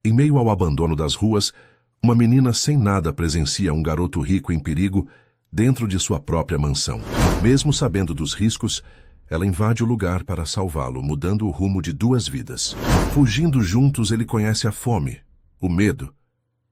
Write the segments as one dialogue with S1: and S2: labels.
S1: Em meio ao abandono das ruas, uma menina sem nada presencia um garoto rico em perigo dentro de sua própria mansão. Mesmo sabendo dos riscos, ela invade o lugar para salvá-lo, mudando o rumo de duas vidas. Fugindo juntos, ele conhece a fome, o medo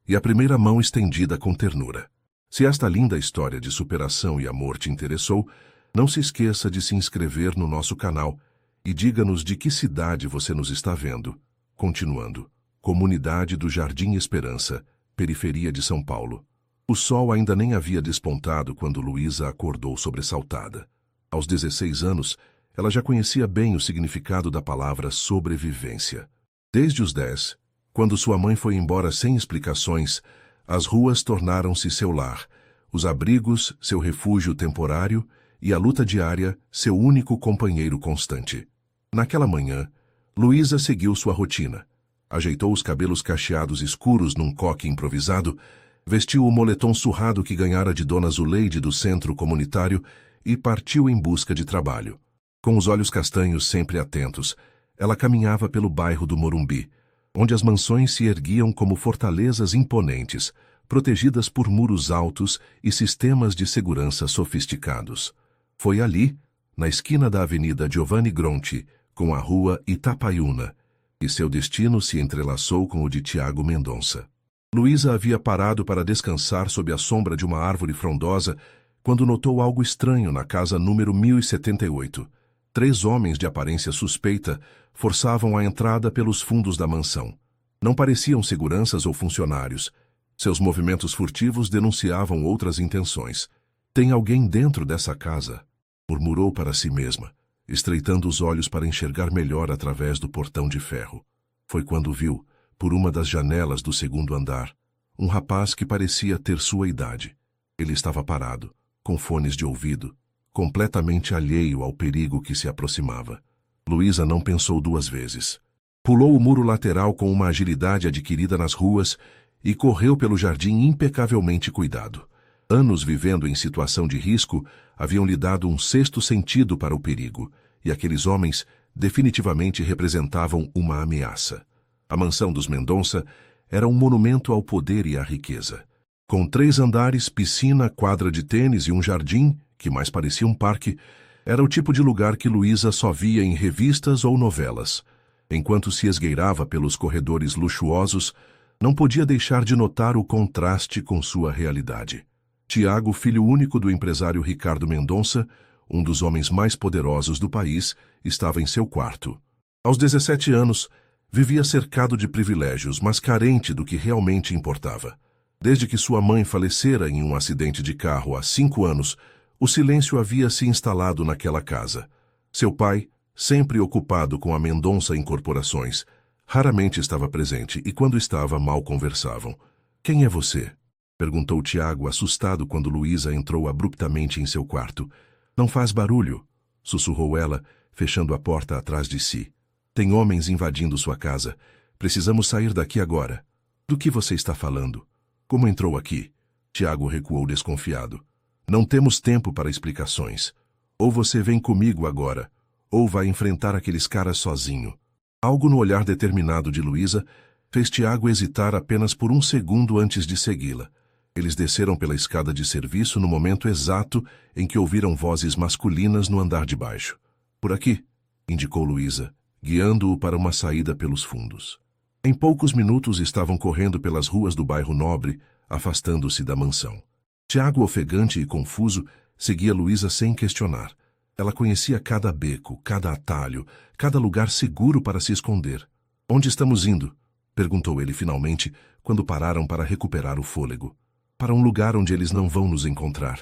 S1: e a primeira mão estendida com ternura. Se esta linda história de superação e amor te interessou, não se esqueça de se inscrever no nosso canal e diga-nos de que cidade você nos está vendo. Continuando. Comunidade do Jardim Esperança, periferia de São Paulo. O sol ainda nem havia despontado quando Luísa acordou sobressaltada. Aos 16 anos, ela já conhecia bem o significado da palavra sobrevivência. Desde os 10, quando sua mãe foi embora sem explicações, as ruas tornaram-se seu lar, os abrigos seu refúgio temporário e a luta diária seu único companheiro constante. Naquela manhã, Luísa seguiu sua rotina. Ajeitou os cabelos cacheados escuros num coque improvisado, vestiu o moletom surrado que ganhara de Dona Zuleide do centro comunitário e partiu em busca de trabalho. Com os olhos castanhos sempre atentos, ela caminhava pelo bairro do Morumbi, onde as mansões se erguiam como fortalezas imponentes, protegidas por muros altos e sistemas de segurança sofisticados. Foi ali, na esquina da Avenida Giovanni Gronchi, com a rua Itapaiuna, e seu destino se entrelaçou com o de Tiago Mendonça. Luísa havia parado para descansar sob a sombra de uma árvore frondosa quando notou algo estranho na casa número 1078. 3 homens de aparência suspeita forçavam a entrada pelos fundos da mansão. Não pareciam seguranças ou funcionários. Seus movimentos furtivos denunciavam outras intenções. Tem alguém dentro dessa casa, murmurou para si mesma, estreitando os olhos para enxergar melhor através do portão de ferro. Foi quando viu, por uma das janelas do segundo andar, um rapaz que parecia ter sua idade. Ele estava parado, com fones de ouvido, completamente alheio ao perigo que se aproximava. Luísa não pensou 2 vezes. Pulou o muro lateral com uma agilidade adquirida nas ruas e correu pelo jardim impecavelmente cuidado. Anos vivendo em situação de risco haviam lhe dado um 6º sentido para o perigo, e aqueles homens definitivamente representavam uma ameaça. A mansão dos Mendonça era um monumento ao poder e à riqueza. Com 3 andares, piscina, quadra de tênis e um jardim, que mais parecia um parque, era o tipo de lugar que Luísa só via em revistas ou novelas. Enquanto se esgueirava pelos corredores luxuosos, não podia deixar de notar o contraste com sua realidade. Tiago, filho único do empresário Ricardo Mendonça, um dos homens mais poderosos do país, estava em seu quarto. Aos 17 anos, vivia cercado de privilégios, mas carente do que realmente importava. Desde que sua mãe falecera em um acidente de carro há 5 anos, o silêncio havia se instalado naquela casa. Seu pai, sempre ocupado com a Mendonça Incorporações, raramente estava presente e quando estava, mal conversavam. "Quem é você?" perguntou Tiago, assustado quando Luísa entrou abruptamente em seu quarto. "Não faz barulho", sussurrou ela, fechando a porta atrás de si. "Tem homens invadindo sua casa. Precisamos sair daqui agora." "Do que você está falando? Como entrou aqui?" Tiago recuou desconfiado. "Não temos tempo para explicações. Ou você vem comigo agora, ou vai enfrentar aqueles caras sozinho." Algo no olhar determinado de Luísa fez Tiago hesitar apenas por um segundo antes de segui-la. Eles desceram pela escada de serviço no momento exato em que ouviram vozes masculinas no andar de baixo. "Por aqui", indicou Luísa, guiando-o para uma saída pelos fundos. Em poucos minutos estavam correndo pelas ruas do bairro Nobre, afastando-se da mansão. Tiago, ofegante e confuso, seguia Luísa sem questionar. Ela conhecia cada beco, cada atalho, cada lugar seguro para se esconder. "Onde estamos indo?" perguntou ele finalmente, quando pararam para recuperar o fôlego. "Para um lugar onde eles não vão nos encontrar",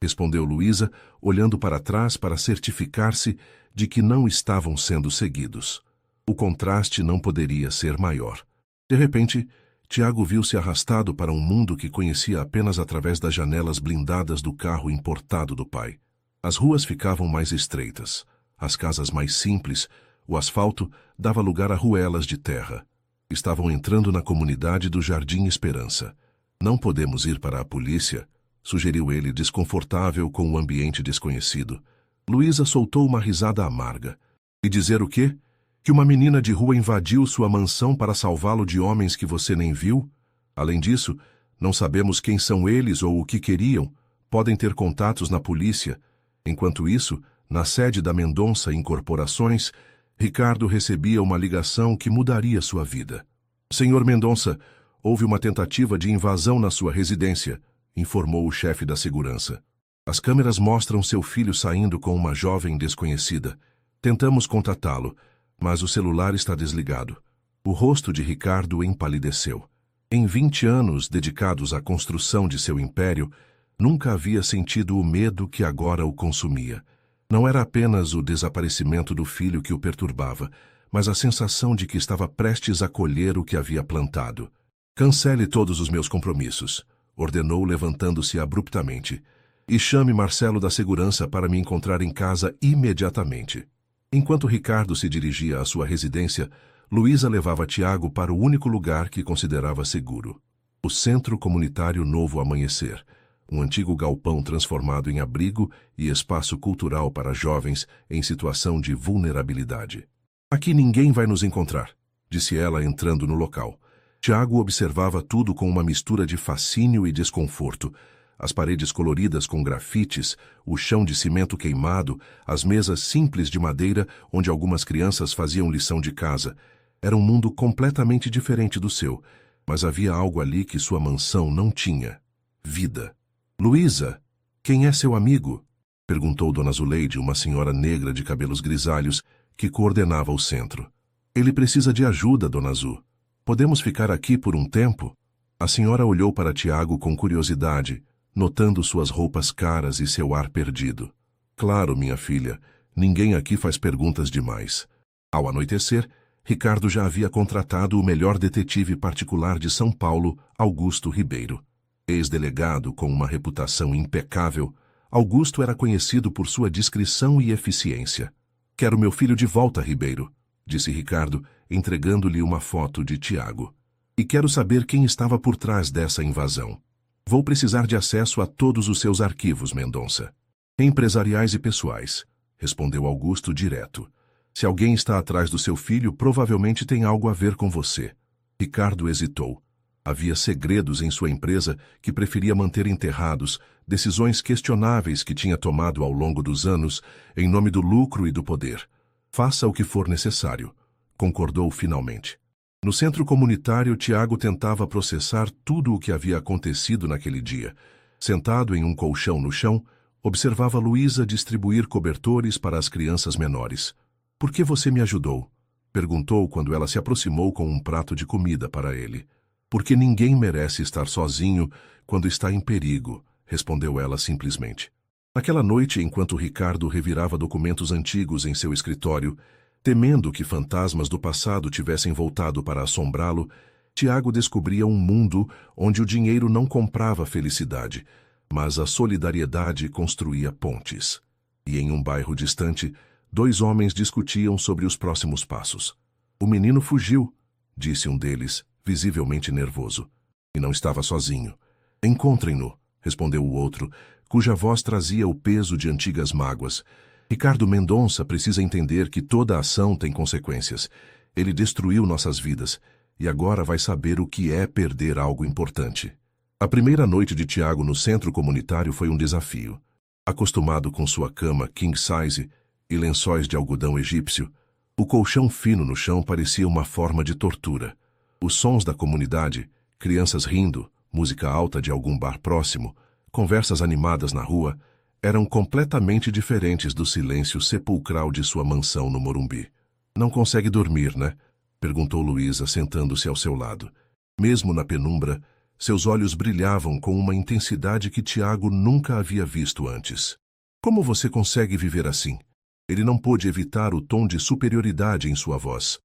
S1: respondeu Luísa, olhando para trás para certificar-se de que não estavam sendo seguidos. O contraste não poderia ser maior. De repente, Tiago viu-se arrastado para um mundo que conhecia apenas através das janelas blindadas do carro importado do pai. As ruas ficavam mais estreitas, as casas mais simples, o asfalto dava lugar a ruelas de terra. Estavam entrando na comunidade do Jardim Esperança. "Não podemos ir para a polícia", sugeriu ele, desconfortável com o ambiente desconhecido. Luísa soltou uma risada amarga. "E dizer o quê? Que uma menina de rua invadiu sua mansão para salvá-lo de homens que você nem viu? Além disso, não sabemos quem são eles ou o que queriam. Podem ter contatos na polícia. Enquanto isso, na sede da Mendonça Incorporações, Ricardo recebia uma ligação que mudaria sua vida. Senhor Mendonça, houve uma tentativa de invasão na sua residência, informou o chefe da segurança. As câmeras mostram seu filho saindo com uma jovem desconhecida. Tentamos contatá-lo, mas o celular está desligado. O rosto de Ricardo empalideceu. Em 20 anos dedicados à construção de seu império, nunca havia sentido o medo que agora o consumia. Não era apenas o desaparecimento do filho que o perturbava, mas a sensação de que estava prestes a colher o que havia plantado. Cancele todos os meus compromissos, ordenou levantando-se abruptamente. E chame Marcelo da segurança para me encontrar em casa imediatamente. Enquanto Ricardo se dirigia à sua residência, Luísa levava Tiago para o único lugar que considerava seguro. O Centro Comunitário Novo Amanhecer, um antigo galpão transformado em abrigo e espaço cultural para jovens em situação de vulnerabilidade. Aqui ninguém vai nos encontrar, disse ela entrando no local. Tiago observava tudo com uma mistura de fascínio e desconforto. As paredes coloridas com grafites, o chão de cimento queimado, as mesas simples de madeira onde algumas crianças faziam lição de casa. Era um mundo completamente diferente do seu, mas havia algo ali que sua mansão não tinha. Vida. Luísa, quem é seu amigo? Perguntou Dona Zuleide, uma senhora negra de cabelos grisalhos, que coordenava o centro. Ele precisa de ajuda, Dona Zu. Podemos ficar aqui por um tempo? A senhora olhou para Tiago com curiosidade, notando suas roupas caras e seu ar perdido. Claro, minha filha, ninguém aqui faz perguntas demais. Ao anoitecer, Ricardo já havia contratado o melhor detetive particular de São Paulo, Augusto Ribeiro. Ex-delegado com uma reputação impecável, Augusto era conhecido por sua discrição e eficiência. Quero meu filho de volta, Ribeiro, disse Ricardo, entregando-lhe uma foto de Tiago. E quero saber quem estava por trás dessa invasão. Vou precisar de acesso a todos os seus arquivos, Mendonça. Empresariais e pessoais, respondeu Augusto direto. Se alguém está atrás do seu filho, provavelmente tem algo a ver com você. Ricardo hesitou. Havia segredos em sua empresa que preferia manter enterrados, decisões questionáveis que tinha tomado ao longo dos anos, em nome do lucro e do poder. Faça o que for necessário, concordou finalmente. No centro comunitário, Tiago tentava processar tudo o que havia acontecido naquele dia. Sentado em um colchão no chão, observava Luísa distribuir cobertores para as crianças menores. Por que você me ajudou? Perguntou quando ela se aproximou com um prato de comida para ele. Porque ninguém merece estar sozinho quando está em perigo, respondeu ela simplesmente. Naquela noite, enquanto Ricardo revirava documentos antigos em seu escritório, temendo que fantasmas do passado tivessem voltado para assombrá-lo, Tiago descobria um mundo onde o dinheiro não comprava felicidade, mas a solidariedade construía pontes. E em um bairro distante, 2 homens discutiam sobre os próximos passos. O menino fugiu, disse um deles, visivelmente nervoso. E não estava sozinho. Encontrem-no, respondeu o outro, cuja voz trazia o peso de antigas mágoas. Ricardo Mendonça precisa entender que toda ação tem consequências. Ele destruiu nossas vidas, e agora vai saber o que é perder algo importante. A primeira noite de Tiago no centro comunitário foi um desafio. Acostumado com sua cama king size e lençóis de algodão egípcio, o colchão fino no chão parecia uma forma de tortura. Os sons da comunidade, crianças rindo, música alta de algum bar próximo, conversas animadas na rua, eram completamente diferentes do silêncio sepulcral de sua mansão no Morumbi. Não consegue dormir, né? Perguntou Luísa, sentando-se ao seu lado. Mesmo na penumbra, seus olhos brilhavam com uma intensidade que Tiago nunca havia visto antes. Como você consegue viver assim? Ele não pôde evitar o tom de superioridade em sua voz.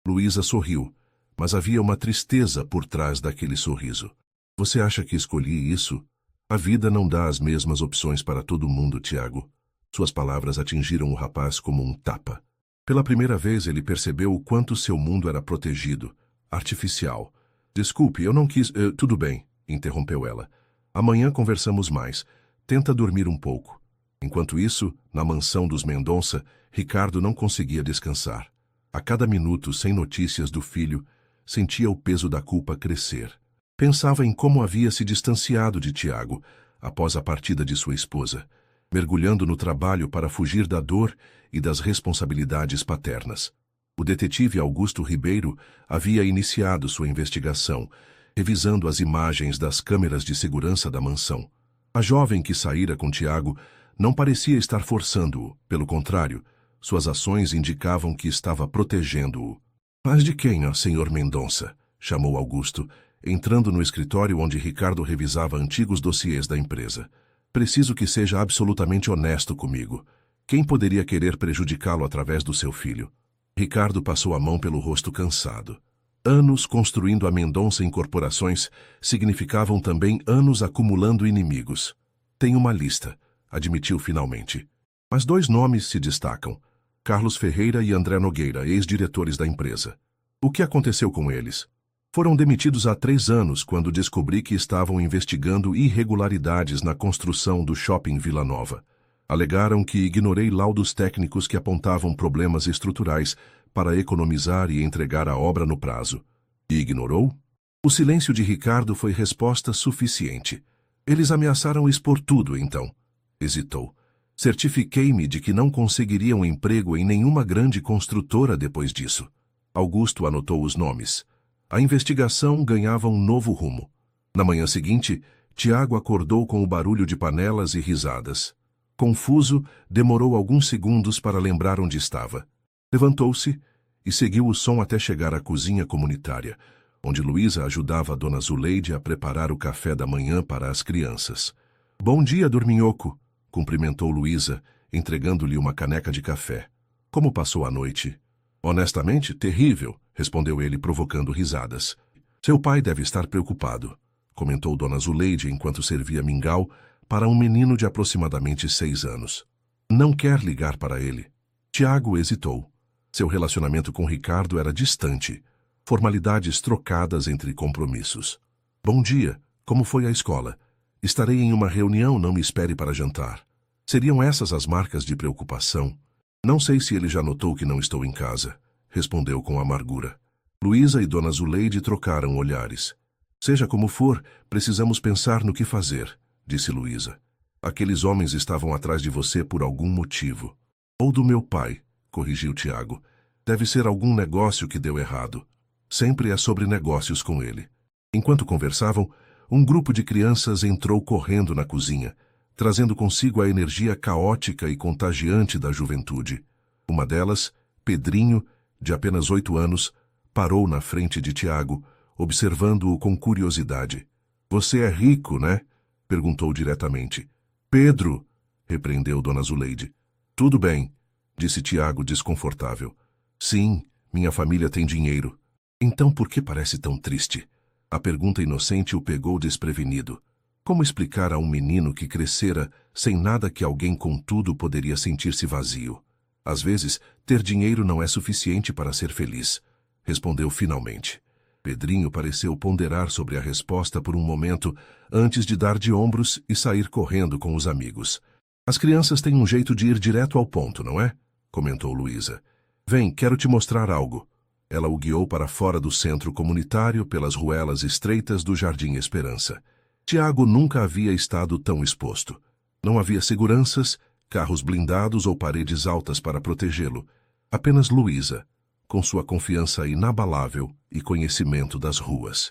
S1: Luísa sorriu, mas havia uma tristeza por trás daquele sorriso. Você acha que escolhi isso? A vida não dá as mesmas opções para todo mundo, Tiago. Suas palavras atingiram o rapaz como um tapa. Pela primeira vez ele percebeu o quanto seu mundo era protegido, artificial. Desculpe, eu não quis... tudo bem, interrompeu ela. Amanhã conversamos mais. Tenta dormir um pouco. Enquanto isso, na mansão dos Mendonça, Ricardo não conseguia descansar. A cada minuto, sem notícias do filho, sentia o peso da culpa crescer. Pensava em como havia se distanciado de Tiago após a partida de sua esposa, mergulhando no trabalho para fugir da dor e das responsabilidades paternas. O detetive Augusto Ribeiro havia iniciado sua investigação, revisando as imagens das câmeras de segurança da mansão. A jovem que saíra com Tiago não parecia estar forçando-o, pelo contrário, suas ações indicavam que estava protegendo-o. Mas de quem, ó, senhor Mendonça? Chamou Augusto, entrando no escritório onde Ricardo revisava antigos dossiês da empresa. Preciso que seja absolutamente honesto comigo. Quem poderia querer prejudicá-lo através do seu filho? Ricardo passou a mão pelo rosto cansado. Anos construindo a Mendonça Incorporações significavam também anos acumulando inimigos. Tem uma lista, admitiu finalmente. Mas 2 nomes se destacam: Carlos Ferreira e André Nogueira, ex-diretores da empresa. O que aconteceu com eles? Foram demitidos há 3 anos quando descobri que estavam investigando irregularidades na construção do Shopping Vila Nova. Alegaram que ignorei laudos técnicos que apontavam problemas estruturais para economizar e entregar a obra no prazo. E ignorou? O silêncio de Ricardo foi resposta suficiente. Eles ameaçaram expor tudo, então. Hesitou. Certifiquei-me de que não conseguiriam um emprego em nenhuma grande construtora depois disso. Augusto anotou os nomes. A investigação ganhava um novo rumo. Na manhã seguinte, Tiago acordou com o barulho de panelas e risadas. Confuso, demorou alguns segundos para lembrar onde estava. Levantou-se e seguiu o som até chegar à cozinha comunitária, onde Luísa ajudava a dona Zuleide a preparar o café da manhã para as crianças. Bom dia, dorminhoco, cumprimentou Luísa, entregando-lhe uma caneca de café. Como passou a noite? Honestamente, terrível, respondeu ele, provocando risadas. Seu pai deve estar preocupado, comentou dona Zuleide enquanto servia mingau para um menino de aproximadamente 6 anos. Não quer ligar para ele. Tiago hesitou. Seu relacionamento com Ricardo era distante, formalidades trocadas entre compromissos. Bom dia, como foi a escola? Estarei em uma reunião, não me espere para jantar. Seriam essas as marcas de preocupação? Não sei se ele já notou que não estou em casa, respondeu com amargura. Luísa e dona Zuleide trocaram olhares. Seja como for, precisamos pensar no que fazer, disse Luísa. Aqueles homens estavam atrás de você por algum motivo. Ou do meu pai, corrigiu Tiago. Deve ser algum negócio que deu errado. Sempre é sobre negócios com ele. Enquanto conversavam, um grupo de crianças entrou correndo na cozinha, trazendo consigo a energia caótica e contagiante da juventude. Uma delas, Pedrinho, de apenas 8 anos, parou na frente de Tiago, observando-o com curiosidade. Você é rico, né? Perguntou diretamente. Pedro, repreendeu dona Zuleide. Tudo bem, disse Tiago desconfortável. Sim, minha família tem dinheiro. Então por que parece tão triste? A pergunta inocente o pegou desprevenido. Como explicar a um menino que crescera sem nada que alguém com tudo poderia sentir-se vazio? Às vezes, ter dinheiro não é suficiente para ser feliz, respondeu finalmente. Pedrinho pareceu ponderar sobre a resposta por um momento antes de dar de ombros e sair correndo com os amigos. As crianças têm um jeito de ir direto ao ponto, não é? Comentou Luísa. Vem, quero te mostrar algo. Ela o guiou para fora do centro comunitário pelas ruelas estreitas do Jardim Esperança. Tiago nunca havia estado tão exposto. Não havia seguranças, carros blindados ou paredes altas para protegê-lo. Apenas Luísa, com sua confiança inabalável e conhecimento das ruas.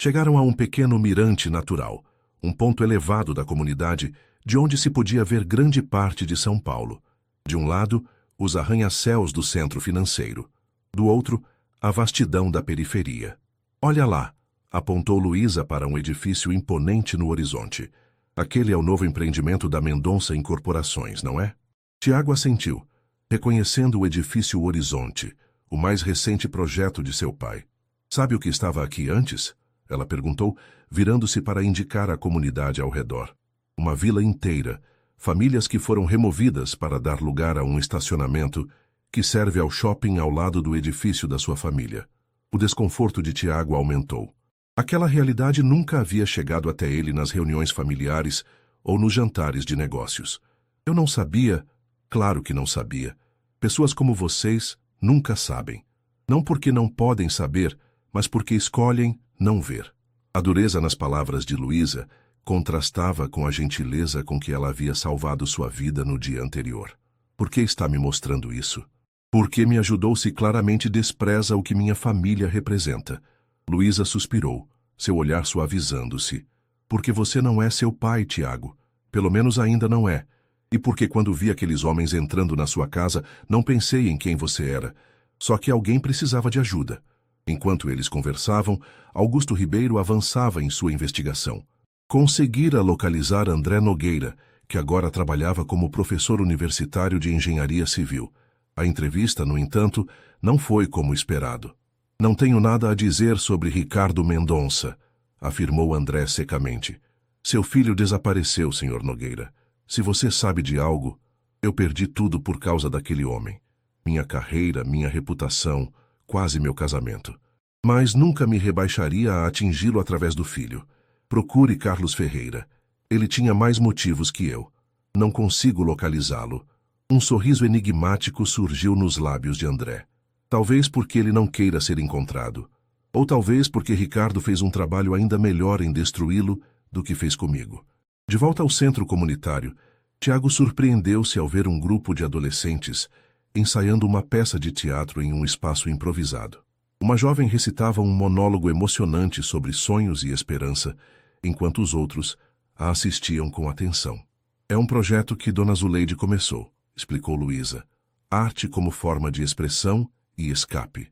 S1: Chegaram a um pequeno mirante natural, um ponto elevado da comunidade, de onde se podia ver grande parte de São Paulo. De um lado, os arranha-céus do centro financeiro. Do outro, a vastidão da periferia. Olha lá, apontou Luísa para um edifício imponente no horizonte. Aquele é o novo empreendimento da Mendonça Incorporações, não é? Tiago assentiu, reconhecendo o edifício Horizonte, o mais recente projeto de seu pai. Sabe o que estava aqui antes? Ela perguntou, virando-se para indicar a comunidade ao redor. Uma vila inteira, famílias que foram removidas para dar lugar a um estacionamento que serve ao shopping ao lado do edifício da sua família. O desconforto de Tiago aumentou. Aquela realidade nunca havia chegado até ele nas reuniões familiares ou nos jantares de negócios. Eu não sabia, claro que não sabia. Pessoas como vocês nunca sabem. Não porque não podem saber, mas porque escolhem não ver. A dureza nas palavras de Luísa contrastava com a gentileza com que ela havia salvado sua vida no dia anterior. Por que está me mostrando isso? Porque me ajudou se claramente despreza o que minha família representa. Luísa suspirou, seu olhar suavizando-se. Porque você não é seu pai, Tiago. Pelo menos ainda não é. E porque quando vi aqueles homens entrando na sua casa, não pensei em quem você era. Só que alguém precisava de ajuda. Enquanto eles conversavam, Augusto Ribeiro avançava em sua investigação. Conseguira localizar André Nogueira, que agora trabalhava como professor universitário de engenharia civil. A entrevista, no entanto, não foi como esperado. Não tenho nada a dizer sobre Ricardo Mendonça, afirmou André secamente. Seu filho desapareceu, Sr. Nogueira. Se você sabe de algo, eu perdi tudo por causa daquele homem. Minha carreira, minha reputação, quase meu casamento. Mas nunca me rebaixaria a atingi-lo através do filho. Procure Carlos Ferreira. Ele tinha mais motivos que eu. Não consigo localizá-lo. Um sorriso enigmático surgiu nos lábios de André. Talvez porque ele não queira ser encontrado. Ou talvez porque Ricardo fez um trabalho ainda melhor em destruí-lo do que fez comigo. De volta ao centro comunitário, Tiago surpreendeu-se ao ver um grupo de adolescentes ensaiando uma peça de teatro em um espaço improvisado. Uma jovem recitava um monólogo emocionante sobre sonhos e esperança, enquanto os outros a assistiam com atenção. É um projeto que Dona Zuleide começou, explicou Luísa. Arte como forma de expressão e escape.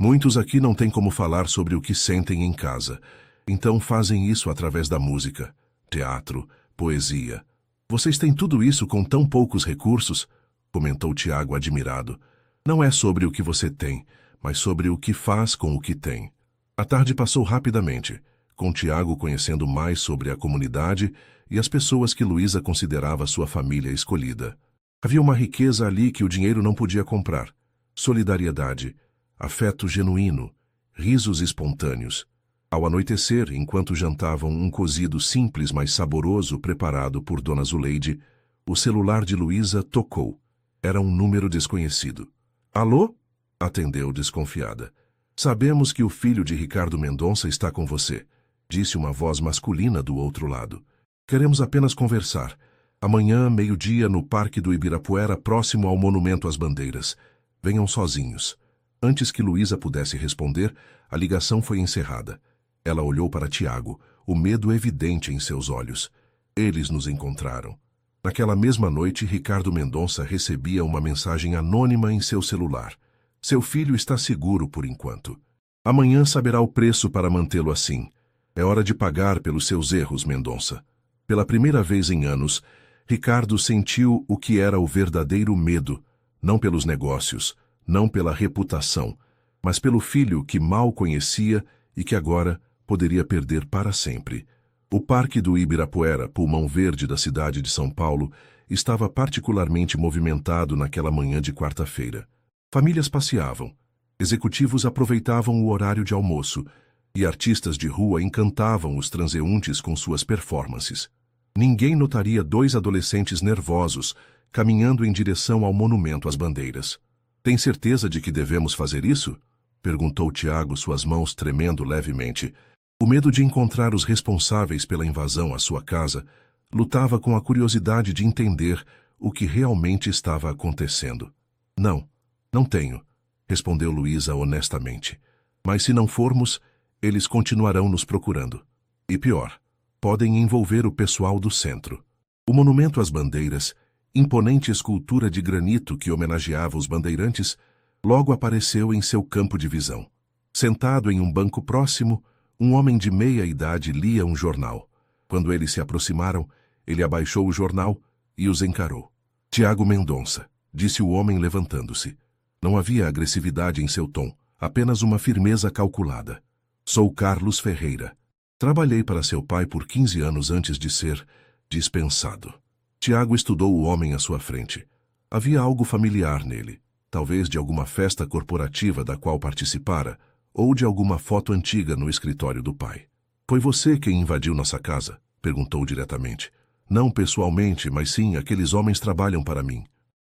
S1: Muitos aqui não têm como falar sobre o que sentem em casa, então fazem isso através da música, teatro, poesia. Vocês têm tudo isso com tão poucos recursos? Comentou Tiago admirado. Não é sobre o que você tem, mas sobre o que faz com o que tem. A tarde passou rapidamente, com Tiago conhecendo mais sobre a comunidade e as pessoas que Luísa considerava sua família escolhida. Havia uma riqueza ali que o dinheiro não podia comprar. Solidariedade, afeto genuíno, risos espontâneos. Ao anoitecer, enquanto jantavam um cozido simples mas saboroso preparado por Dona Zuleide, o celular de Luísa tocou. Era um número desconhecido. Alô? Atendeu desconfiada. Sabemos que o filho de Ricardo Mendonça está com você, disse uma voz masculina do outro lado. Queremos apenas conversar. Amanhã, meio-dia, no Parque do Ibirapuera, próximo ao Monumento às Bandeiras. Venham sozinhos. Antes que Luísa pudesse responder, a ligação foi encerrada. Ela olhou para Tiago, o medo evidente em seus olhos. Eles nos encontraram. Naquela mesma noite, Ricardo Mendonça recebia uma mensagem anônima em seu celular. Seu filho está seguro por enquanto. Amanhã saberá o preço para mantê-lo assim. É hora de pagar pelos seus erros, Mendonça. Pela primeira vez em anos, Ricardo sentiu o que era o verdadeiro medo, não pelos negócios, não pela reputação, mas pelo filho que mal conhecia e que agora poderia perder para sempre. O Parque do Ibirapuera, pulmão verde da cidade de São Paulo, estava particularmente movimentado naquela manhã de quarta-feira. Famílias passeavam, executivos aproveitavam o horário de almoço e artistas de rua encantavam os transeuntes com suas performances. Ninguém notaria dois adolescentes nervosos caminhando em direção ao Monumento às Bandeiras. Tem certeza de que devemos fazer isso? Perguntou Tiago, suas mãos tremendo levemente. O medo de encontrar os responsáveis pela invasão à sua casa lutava com a curiosidade de entender o que realmente estava acontecendo. Não tenho, respondeu Luísa honestamente. Mas se não formos, eles continuarão nos procurando. E pior, podem envolver o pessoal do centro. O Monumento às Bandeiras, imponente escultura de granito que homenageava os bandeirantes, logo apareceu em seu campo de visão. Sentado em um banco próximo, um homem de meia idade lia um jornal. Quando eles se aproximaram, ele abaixou o jornal e os encarou. Tiago Mendonça, disse o homem levantando-se. Não havia agressividade em seu tom, apenas uma firmeza calculada. Sou Carlos Ferreira. Trabalhei para seu pai por 15 anos antes de ser dispensado. Tiago estudou o homem à sua frente. Havia algo familiar nele, talvez de alguma festa corporativa da qual participara, ou de alguma foto antiga no escritório do pai. Foi você quem invadiu nossa casa? Perguntou diretamente. Não pessoalmente, mas sim, aqueles homens trabalham para mim.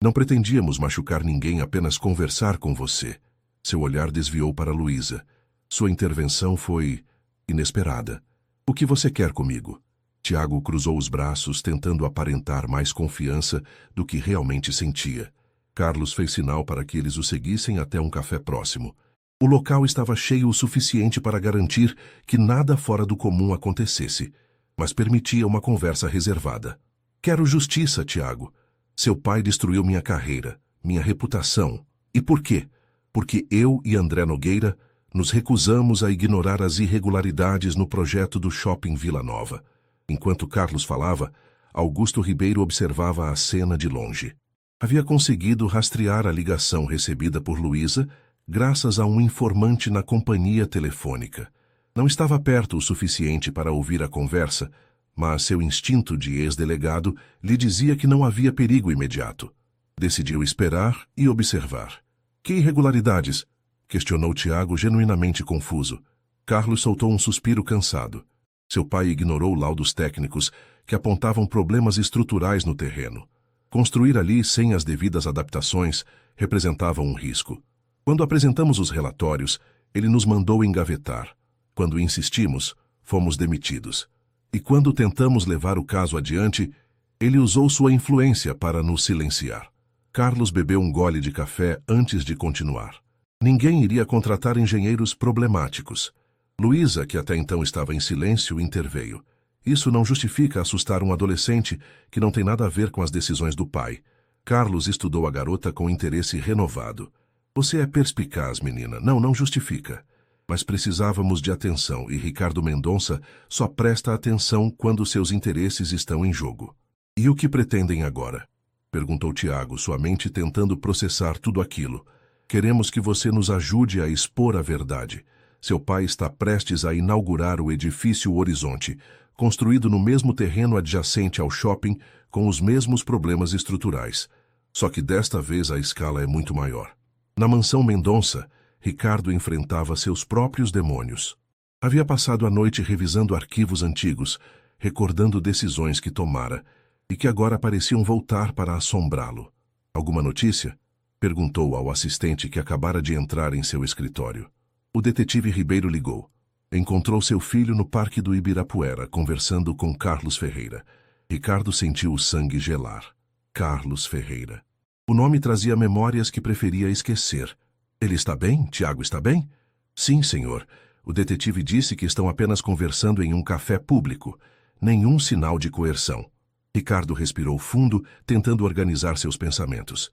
S1: Não pretendíamos machucar ninguém, apenas conversar com você. Seu olhar desviou para Luísa. Sua intervenção foi inesperada. O que você quer comigo? Tiago cruzou os braços, tentando aparentar mais confiança do que realmente sentia. Carlos fez sinal para que eles o seguissem até um café próximo. O local estava cheio o suficiente para garantir que nada fora do comum acontecesse, mas permitia uma conversa reservada. Quero justiça, Tiago. Seu pai destruiu minha carreira, minha reputação. E por quê? Porque eu e André Nogueira nos recusamos a ignorar as irregularidades no projeto do Shopping Vila Nova. Enquanto Carlos falava, Augusto Ribeiro observava a cena de longe. Havia conseguido rastrear a ligação recebida por Luísa graças a um informante na companhia telefônica. Não estava perto o suficiente para ouvir a conversa, mas seu instinto de ex-delegado lhe dizia que não havia perigo imediato. Decidiu esperar e observar. Que irregularidades? Questionou Tiago, genuinamente confuso. Carlos soltou um suspiro cansado. Seu pai ignorou laudos técnicos que apontavam problemas estruturais no terreno. Construir ali sem as devidas adaptações representava um risco. Quando apresentamos os relatórios, ele nos mandou engavetar. Quando insistimos, fomos demitidos. E quando tentamos levar o caso adiante, ele usou sua influência para nos silenciar. Carlos bebeu um gole de café antes de continuar. Ninguém iria contratar engenheiros problemáticos. Luísa, que até então estava em silêncio, interveio. Isso não justifica assustar um adolescente que não tem nada a ver com as decisões do pai. Carlos estudou a garota com interesse renovado. Você é perspicaz, menina. Não justifica. Mas precisávamos de atenção e Ricardo Mendonça só presta atenção quando seus interesses estão em jogo. E o que pretendem agora? Perguntou Tiago, sua mente tentando processar tudo aquilo. Queremos que você nos ajude a expor a verdade. Seu pai está prestes a inaugurar o edifício Horizonte, construído no mesmo terreno adjacente ao shopping, com os mesmos problemas estruturais. Só que desta vez a escala é muito maior. Na mansão Mendonça, Ricardo enfrentava seus próprios demônios. Havia passado a noite revisando arquivos antigos, recordando decisões que tomara, e que agora pareciam voltar para assombrá-lo. Alguma notícia? Perguntou ao assistente que acabara de entrar em seu escritório. O detetive Ribeiro ligou. Encontrou seu filho no Parque do Ibirapuera, conversando com Carlos Ferreira. Ricardo sentiu o sangue gelar. Carlos Ferreira. O nome trazia memórias que preferia esquecer. Ele está bem? Tiago está bem? Sim, senhor. O detetive disse que estão apenas conversando em um café público. Nenhum sinal de coerção. Ricardo respirou fundo, tentando organizar seus pensamentos.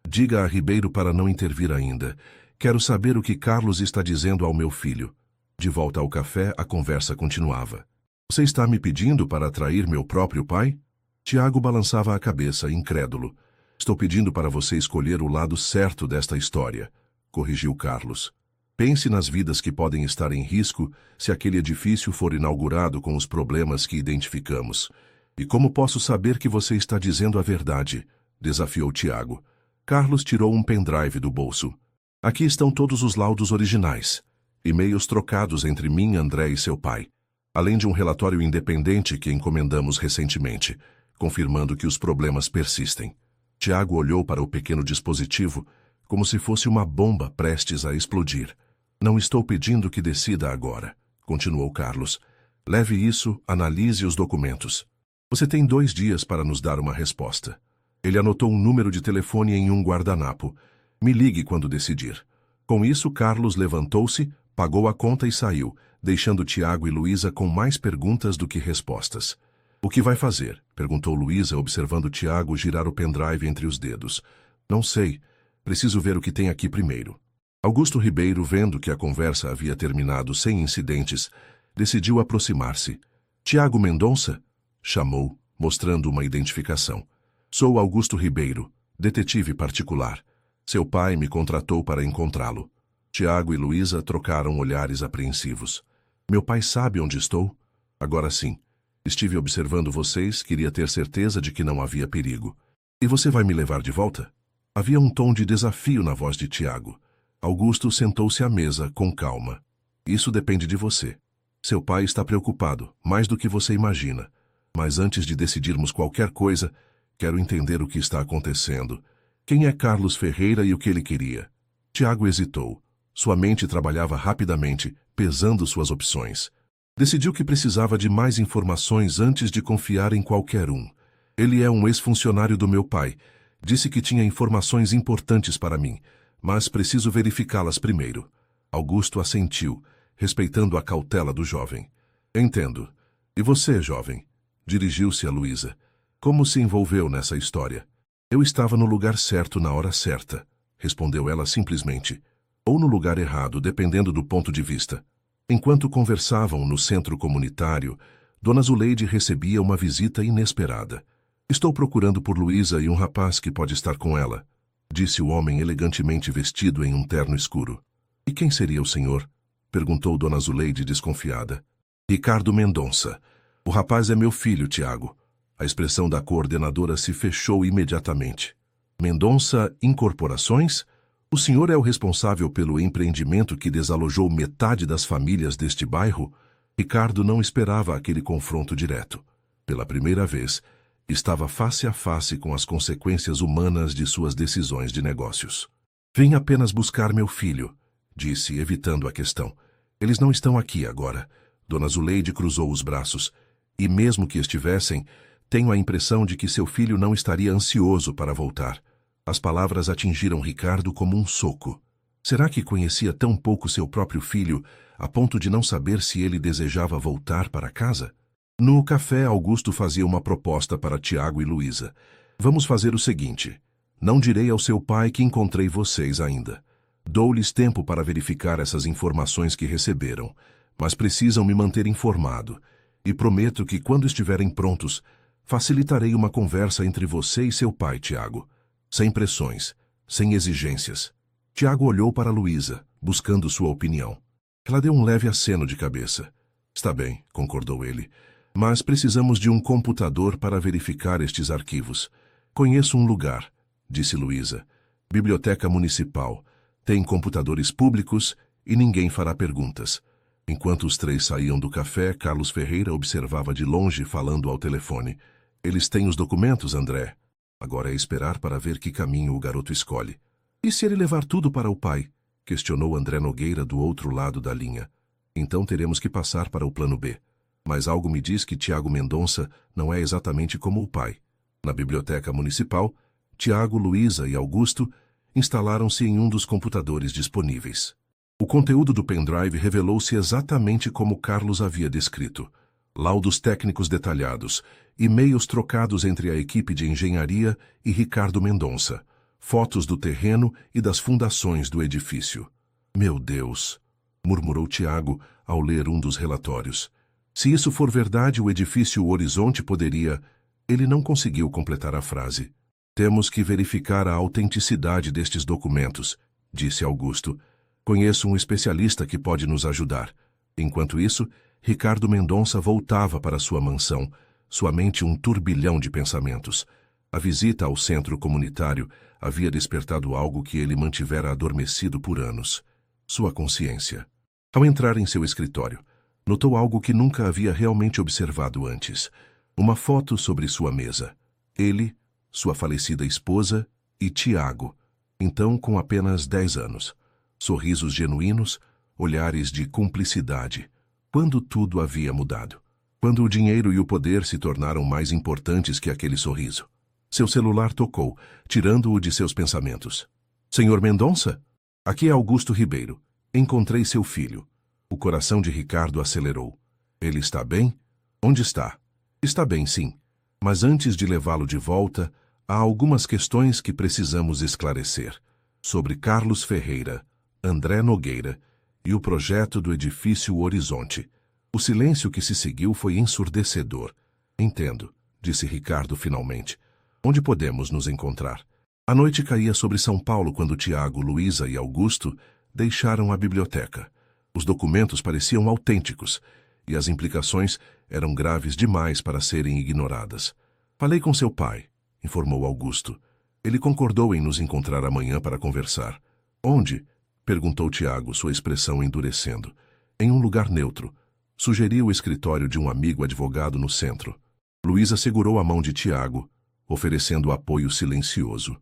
S1: Diga a Ribeiro para não intervir ainda. Quero saber o que Carlos está dizendo ao meu filho. De volta ao café, a conversa continuava. Você está me pedindo para atrair meu próprio pai? Tiago balançava a cabeça, incrédulo. Estou pedindo para você escolher o lado certo desta história, corrigiu Carlos. Pense nas vidas que podem estar em risco se aquele edifício for inaugurado com os problemas que identificamos. E como posso saber que você está dizendo a verdade? Desafiou Tiago. Carlos tirou um pendrive do bolso. Aqui estão todos os laudos originais. E-mails trocados entre mim, André e seu pai. Além de um relatório independente que encomendamos recentemente, confirmando que os problemas persistem. Tiago olhou para o pequeno dispositivo como se fosse uma bomba prestes a explodir. Não estou pedindo que decida agora, continuou Carlos. Leve isso, analise os documentos. Você tem 2 dias para nos dar uma resposta. Ele anotou um número de telefone em um guardanapo. Me ligue quando decidir. Com isso, Carlos levantou-se, pagou a conta e saiu, deixando Tiago e Luísa com mais perguntas do que respostas. O que vai fazer? Perguntou Luísa, observando Tiago girar o pendrive entre os dedos. Não sei. Preciso ver o que tem aqui primeiro. Augusto Ribeiro, vendo que a conversa havia terminado sem incidentes, decidiu aproximar-se. Tiago Mendonça? Chamou, mostrando uma identificação. Sou Augusto Ribeiro, detetive particular. Seu pai me contratou para encontrá-lo. Tiago e Luísa trocaram olhares apreensivos. Meu pai sabe onde estou? Agora sim. Estive observando vocês, queria ter certeza de que não havia perigo. E você vai me levar de volta? Havia um tom de desafio na voz de Tiago. Augusto sentou-se à mesa, com calma. Isso depende de você. Seu pai está preocupado, mais do que você imagina. Mas antes de decidirmos qualquer coisa, quero entender o que está acontecendo. Quem é Carlos Ferreira e o que ele queria? Tiago hesitou. Sua mente trabalhava rapidamente, pesando suas opções. Decidiu que precisava de mais informações antes de confiar em qualquer um. Ele é um ex-funcionário do meu pai. Disse que tinha informações importantes para mim, mas preciso verificá-las primeiro. Augusto assentiu, respeitando a cautela do jovem. Entendo. E você, jovem? Dirigiu-se a Luísa. Como se envolveu nessa história? Eu estava no lugar certo na hora certa, respondeu ela simplesmente. Ou no lugar errado, dependendo do ponto de vista. Enquanto conversavam no centro comunitário, Dona Zuleide recebia uma visita inesperada. Estou procurando por Luísa e um rapaz que pode estar com ela, disse o homem elegantemente vestido em um terno escuro. E quem seria o senhor? Perguntou Dona Zuleide desconfiada. Ricardo Mendonça. O rapaz é meu filho, Tiago. A expressão da coordenadora se fechou imediatamente. Mendonça Incorporações? O senhor é o responsável pelo empreendimento que desalojou metade das famílias deste bairro? Ricardo não esperava aquele confronto direto. Pela primeira vez, estava face a face com as consequências humanas de suas decisões de negócios. Vim apenas buscar meu filho, disse, evitando a questão. Eles não estão aqui agora. Dona Zuleide cruzou os braços. E mesmo que estivessem, tenho a impressão de que seu filho não estaria ansioso para voltar. As palavras atingiram Ricardo como um soco. Será que conhecia tão pouco seu próprio filho, a ponto de não saber se ele desejava voltar para casa? No café, Augusto fazia uma proposta para Tiago e Luísa. Vamos fazer o seguinte. Não direi ao seu pai que encontrei vocês ainda. Dou-lhes tempo para verificar essas informações que receberam, mas precisam me manter informado. E prometo que, quando estiverem prontos, facilitarei uma conversa entre você e seu pai, Tiago. Sem pressões, sem exigências. Tiago olhou para Luísa, buscando sua opinião. Ela deu um leve aceno de cabeça. Está bem, concordou ele. Mas precisamos de um computador para verificar estes arquivos. Conheço um lugar, disse Luísa. Biblioteca Municipal. Tem computadores públicos e ninguém fará perguntas. Enquanto os três saíam do café, Carlos Ferreira observava de longe, falando ao telefone. Eles têm os documentos, André. Agora é esperar para ver que caminho o garoto escolhe. E se ele levar tudo para o pai? Questionou André Nogueira do outro lado da linha. Então teremos que passar para o plano B. Mas algo me diz que Tiago Mendonça não é exatamente como o pai. Na biblioteca municipal, Tiago, Luísa e Augusto instalaram-se em um dos computadores disponíveis. O conteúdo do pendrive revelou-se exatamente como Carlos havia descrito. Laudos técnicos detalhados, e-mails trocados entre a equipe de engenharia e Ricardo Mendonça, fotos do terreno e das fundações do edifício. Meu Deus, murmurou Tiago ao ler um dos relatórios. Se isso for verdade, o edifício Horizonte poderia... Ele não conseguiu completar a frase. Temos que verificar a autenticidade destes documentos, disse Augusto. Conheço um especialista que pode nos ajudar. Enquanto isso, Ricardo Mendonça voltava para sua mansão, sua mente um turbilhão de pensamentos. A visita ao centro comunitário havia despertado algo que ele mantivera adormecido por anos. Sua consciência. Ao entrar em seu escritório, notou algo que nunca havia realmente observado antes. Uma foto sobre sua mesa. Ele, sua falecida esposa e Tiago, então com apenas 10 anos. Sorrisos genuínos, olhares de cumplicidade. Quando tudo havia mudado. Quando o dinheiro e o poder se tornaram mais importantes que aquele sorriso. Seu celular tocou, tirando-o de seus pensamentos. Senhor Mendonça? Aqui é Augusto Ribeiro. Encontrei seu filho. O coração de Ricardo acelerou. Ele está bem? Onde está? Está bem, sim. Mas antes de levá-lo de volta, há algumas questões que precisamos esclarecer. Sobre Carlos Ferreira, André Nogueira e o projeto do edifício Horizonte. O silêncio que se seguiu foi ensurdecedor. Entendo, disse Ricardo finalmente. Onde podemos nos encontrar? A noite caía sobre São Paulo quando Tiago, Luísa e Augusto deixaram a biblioteca. Os documentos pareciam autênticos e as implicações eram graves demais para serem ignoradas. Falei com seu pai, informou Augusto. Ele concordou em nos encontrar amanhã para conversar. Onde? Perguntou Tiago, sua expressão endurecendo. Em um lugar neutro. Sugeriu o escritório de um amigo advogado no centro. Luísa segurou a mão de Tiago, oferecendo apoio silencioso.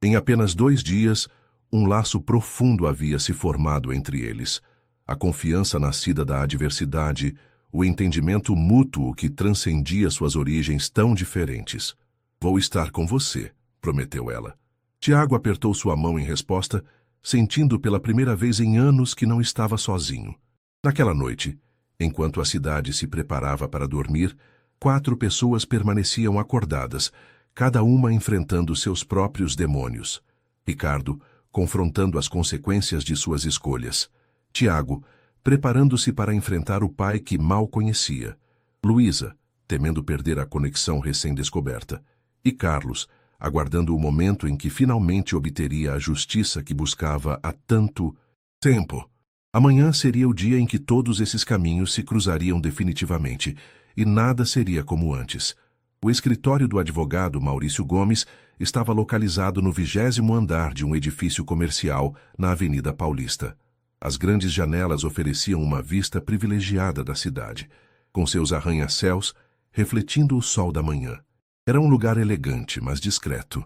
S1: Em apenas 2 dias, um laço profundo havia se formado entre eles. A confiança nascida da adversidade, o entendimento mútuo que transcendia suas origens tão diferentes. "Vou estar com você", prometeu ela. Tiago apertou sua mão em resposta, sentindo pela primeira vez em anos que não estava sozinho. Naquela noite, enquanto a cidade se preparava para dormir, 4 pessoas permaneciam acordadas, cada uma enfrentando seus próprios demônios. Ricardo, confrontando as consequências de suas escolhas. Tiago, preparando-se para enfrentar o pai que mal conhecia. Luísa, temendo perder a conexão recém-descoberta. E Carlos, aguardando o momento em que finalmente obteria a justiça que buscava há tanto tempo. Amanhã seria o dia em que todos esses caminhos se cruzariam definitivamente, e nada seria como antes. O escritório do advogado Maurício Gomes estava localizado no 20º andar de um edifício comercial na Avenida Paulista. As grandes janelas ofereciam uma vista privilegiada da cidade, com seus arranha-céus refletindo o sol da manhã. Era um lugar elegante, mas discreto.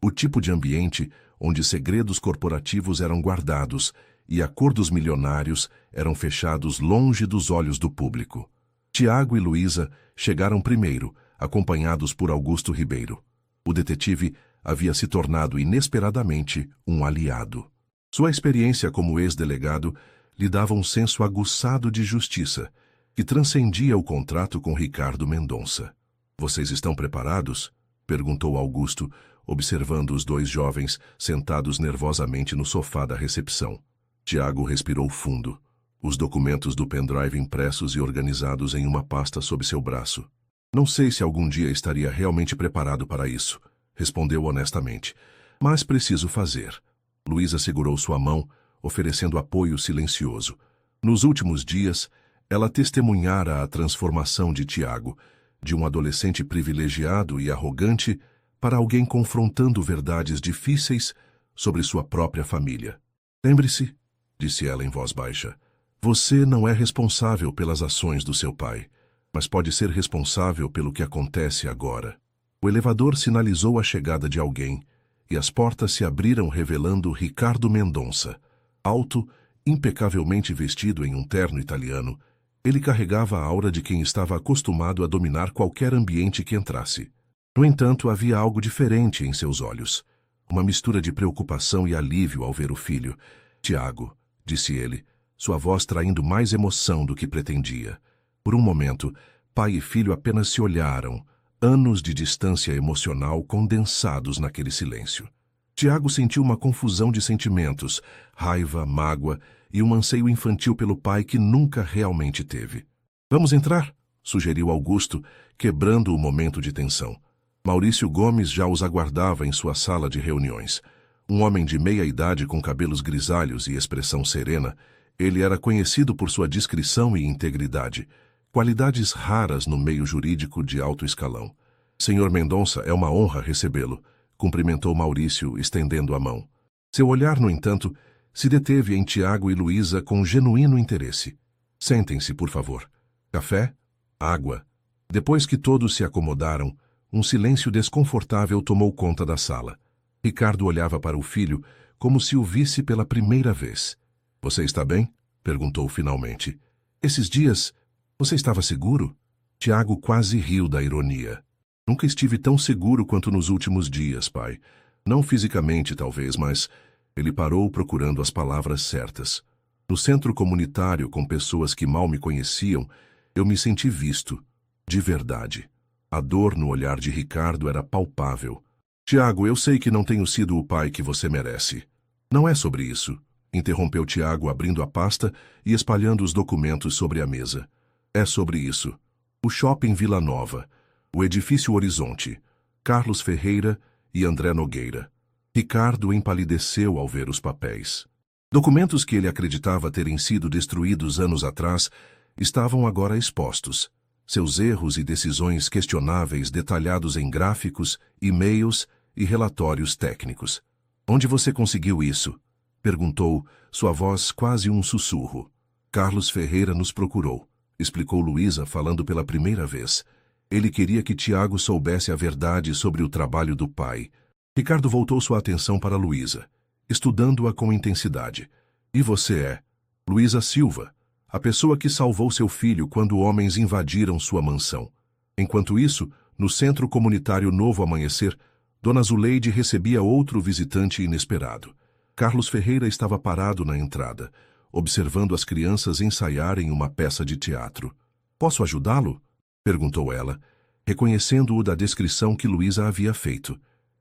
S1: O tipo de ambiente onde segredos corporativos eram guardados e acordos milionários eram fechados longe dos olhos do público. Tiago e Luísa chegaram primeiro, acompanhados por Augusto Ribeiro. O detetive havia se tornado inesperadamente um aliado. Sua experiência como ex-delegado lhe dava um senso aguçado de justiça, que transcendia o contrato com Ricardo Mendonça. "Vocês estão preparados?" perguntou Augusto, observando os 2 jovens sentados nervosamente no sofá da recepção. Tiago respirou fundo, os documentos do pendrive impressos e organizados em uma pasta sob seu braço. "Não sei se algum dia estaria realmente preparado para isso", respondeu honestamente, "mas preciso fazer." Luísa segurou sua mão, oferecendo apoio silencioso. Nos últimos dias, ela testemunhara a transformação de Tiago, de um adolescente privilegiado e arrogante para alguém confrontando verdades difíceis sobre sua própria família. "Lembre-se", disse ela em voz baixa, "você não é responsável pelas ações do seu pai, mas pode ser responsável pelo que acontece agora." O elevador sinalizou a chegada de alguém, e as portas se abriram revelando Ricardo Mendonça. Alto, impecavelmente vestido em um terno italiano, ele carregava a aura de quem estava acostumado a dominar qualquer ambiente que entrasse. No entanto, havia algo diferente em seus olhos. Uma mistura de preocupação e alívio ao ver o filho. "Tiago", disse ele, sua voz traindo mais emoção do que pretendia. Por um momento, pai e filho apenas se olharam, anos de distância emocional condensados naquele silêncio. Tiago sentiu uma confusão de sentimentos, raiva, mágoa e um anseio infantil pelo pai que nunca realmente teve. "Vamos entrar?", sugeriu Augusto, quebrando o momento de tensão. Maurício Gomes já os aguardava em sua sala de reuniões. Um homem de meia idade com cabelos grisalhos e expressão serena, ele era conhecido por sua discrição e integridade, qualidades raras no meio jurídico de alto escalão. "Senhor Mendonça, é uma honra recebê-lo", cumprimentou Maurício, estendendo a mão. Seu olhar, no entanto, se deteve em Tiago e Luísa com genuíno interesse. "Sentem-se, por favor. Café? Água?" Depois que todos se acomodaram, um silêncio desconfortável tomou conta da sala. Ricardo olhava para o filho como se o visse pela primeira vez. "Você está bem?", perguntou finalmente. "Esses dias, você estava seguro?" Tiago quase riu da ironia. "Nunca estive tão seguro quanto nos últimos dias, pai. Não fisicamente, talvez, mas..." Ele parou procurando as palavras certas. "No centro comunitário, com pessoas que mal me conheciam, eu me senti visto. De verdade." A dor no olhar de Ricardo era palpável. "Tiago, eu sei que não tenho sido o pai que você merece." "Não é sobre isso", interrompeu Tiago, abrindo a pasta e espalhando os documentos sobre a mesa. "É sobre isso. O Shopping Vila Nova, o Edifício Horizonte, Carlos Ferreira e André Nogueira." Ricardo empalideceu ao ver os papéis. Documentos que ele acreditava terem sido destruídos anos atrás estavam agora expostos. Seus erros e decisões questionáveis detalhados em gráficos, e-mails e relatórios técnicos. "Onde você conseguiu isso?", perguntou, sua voz quase um sussurro. "Carlos Ferreira nos procurou", explicou Luísa, falando pela primeira vez. "Ele queria que Tiago soubesse a verdade sobre o trabalho do pai." Ricardo voltou sua atenção para Luísa, estudando-a com intensidade. E você é Luísa Silva, a pessoa que salvou seu filho quando homens invadiram sua mansão. Enquanto isso, no Centro Comunitário Novo Amanhecer, Dona Zuleide recebia outro visitante inesperado. Carlos Ferreira estava parado na entrada, observando as crianças ensaiarem uma peça de teatro. "Posso ajudá-lo?" perguntou ela, reconhecendo-o da descrição que Luísa havia feito.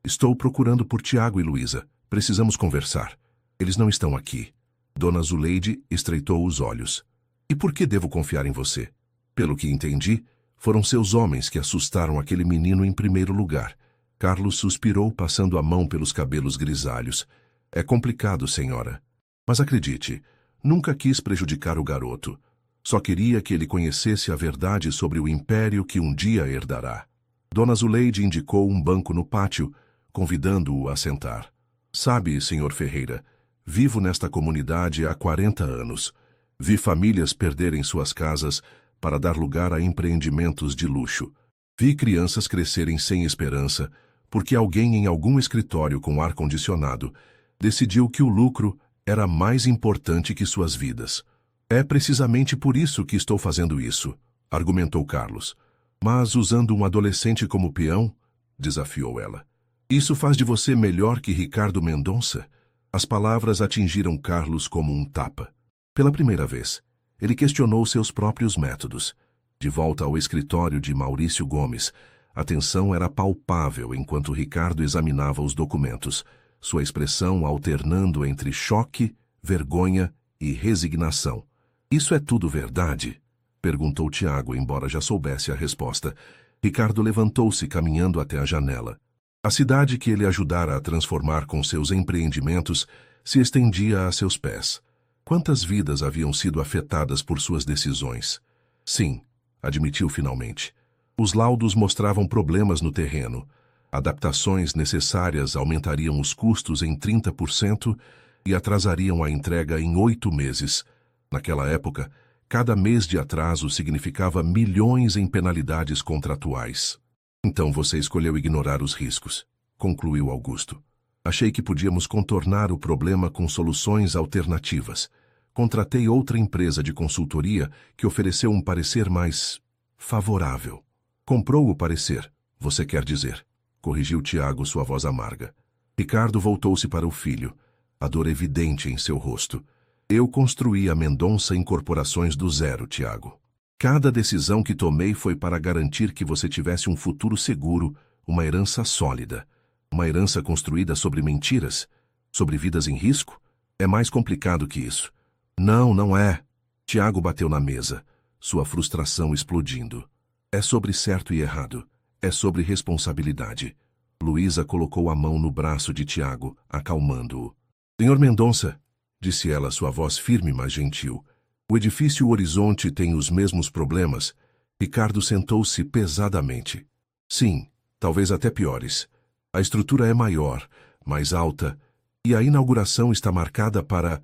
S1: "Estou procurando por Tiago e Luísa. Precisamos conversar. Eles não estão aqui." Dona Zuleide estreitou os olhos. "E por que devo confiar em você?" "Pelo que entendi, foram seus homens que assustaram aquele menino em primeiro lugar." Carlos suspirou, passando a mão pelos cabelos grisalhos. "É complicado, senhora. Mas acredite, nunca quis prejudicar o garoto. Só queria que ele conhecesse a verdade sobre o império que um dia herdará." Dona Zuleide indicou um banco no pátio, convidando-o a sentar. "Sabe, senhor Ferreira, vivo nesta comunidade há 40 anos. Vi famílias perderem suas casas para dar lugar a empreendimentos de luxo. Vi crianças crescerem sem esperança, porque alguém em algum escritório com ar-condicionado decidiu que o lucro era mais importante que suas vidas. É precisamente por isso que estou fazendo isso", argumentou Carlos. "Mas usando um adolescente como peão?" desafiou ela. "Isso faz de você melhor que Ricardo Mendonça?" As palavras atingiram Carlos como um tapa. Pela primeira vez, ele questionou seus próprios métodos. De volta ao escritório de Maurício Gomes, a tensão era palpável enquanto Ricardo examinava os documentos, sua expressão alternando entre choque, vergonha e resignação. "Isso é tudo verdade?" perguntou Tiago, embora já soubesse a resposta. Ricardo levantou-se, caminhando até a janela. A cidade que ele ajudara a transformar com seus empreendimentos se estendia a seus pés. Quantas vidas haviam sido afetadas por suas decisões? "Sim", admitiu finalmente. Os laudos mostravam problemas no terreno. Adaptações necessárias aumentariam os custos em 30% e atrasariam a entrega em 8 meses. Naquela época, cada mês de atraso significava milhões em penalidades contratuais. "Então você escolheu ignorar os riscos", concluiu Augusto. "Achei que podíamos contornar o problema com soluções alternativas. Contratei outra empresa de consultoria que ofereceu um parecer mais favorável." "Comprou o parecer, você quer dizer?" corrigiu Tiago, sua voz amarga. Ricardo voltou-se para o filho, a dor evidente em seu rosto. "Eu construí a Mendonça Incorporações do zero, Tiago. Cada decisão que tomei foi para garantir que você tivesse um futuro seguro, uma herança sólida. Uma herança construída sobre mentiras? Sobre vidas em risco? É mais complicado que isso." "Não, não é." Tiago bateu na mesa, sua frustração explodindo. "É sobre certo e errado. É sobre responsabilidade." Luísa colocou a mão no braço de Tiago, acalmando-o. "Senhor Mendonça", disse ela, sua voz firme, mas gentil, "o edifício Horizonte tem os mesmos problemas." Ricardo sentou-se pesadamente. "Sim, talvez até piores. A estrutura é maior, mais alta, e a inauguração está marcada para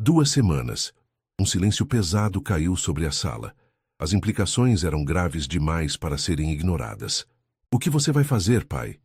S1: 2 semanas. Um silêncio pesado caiu sobre a sala. As implicações eram graves demais para serem ignoradas. "O que você vai fazer, pai?"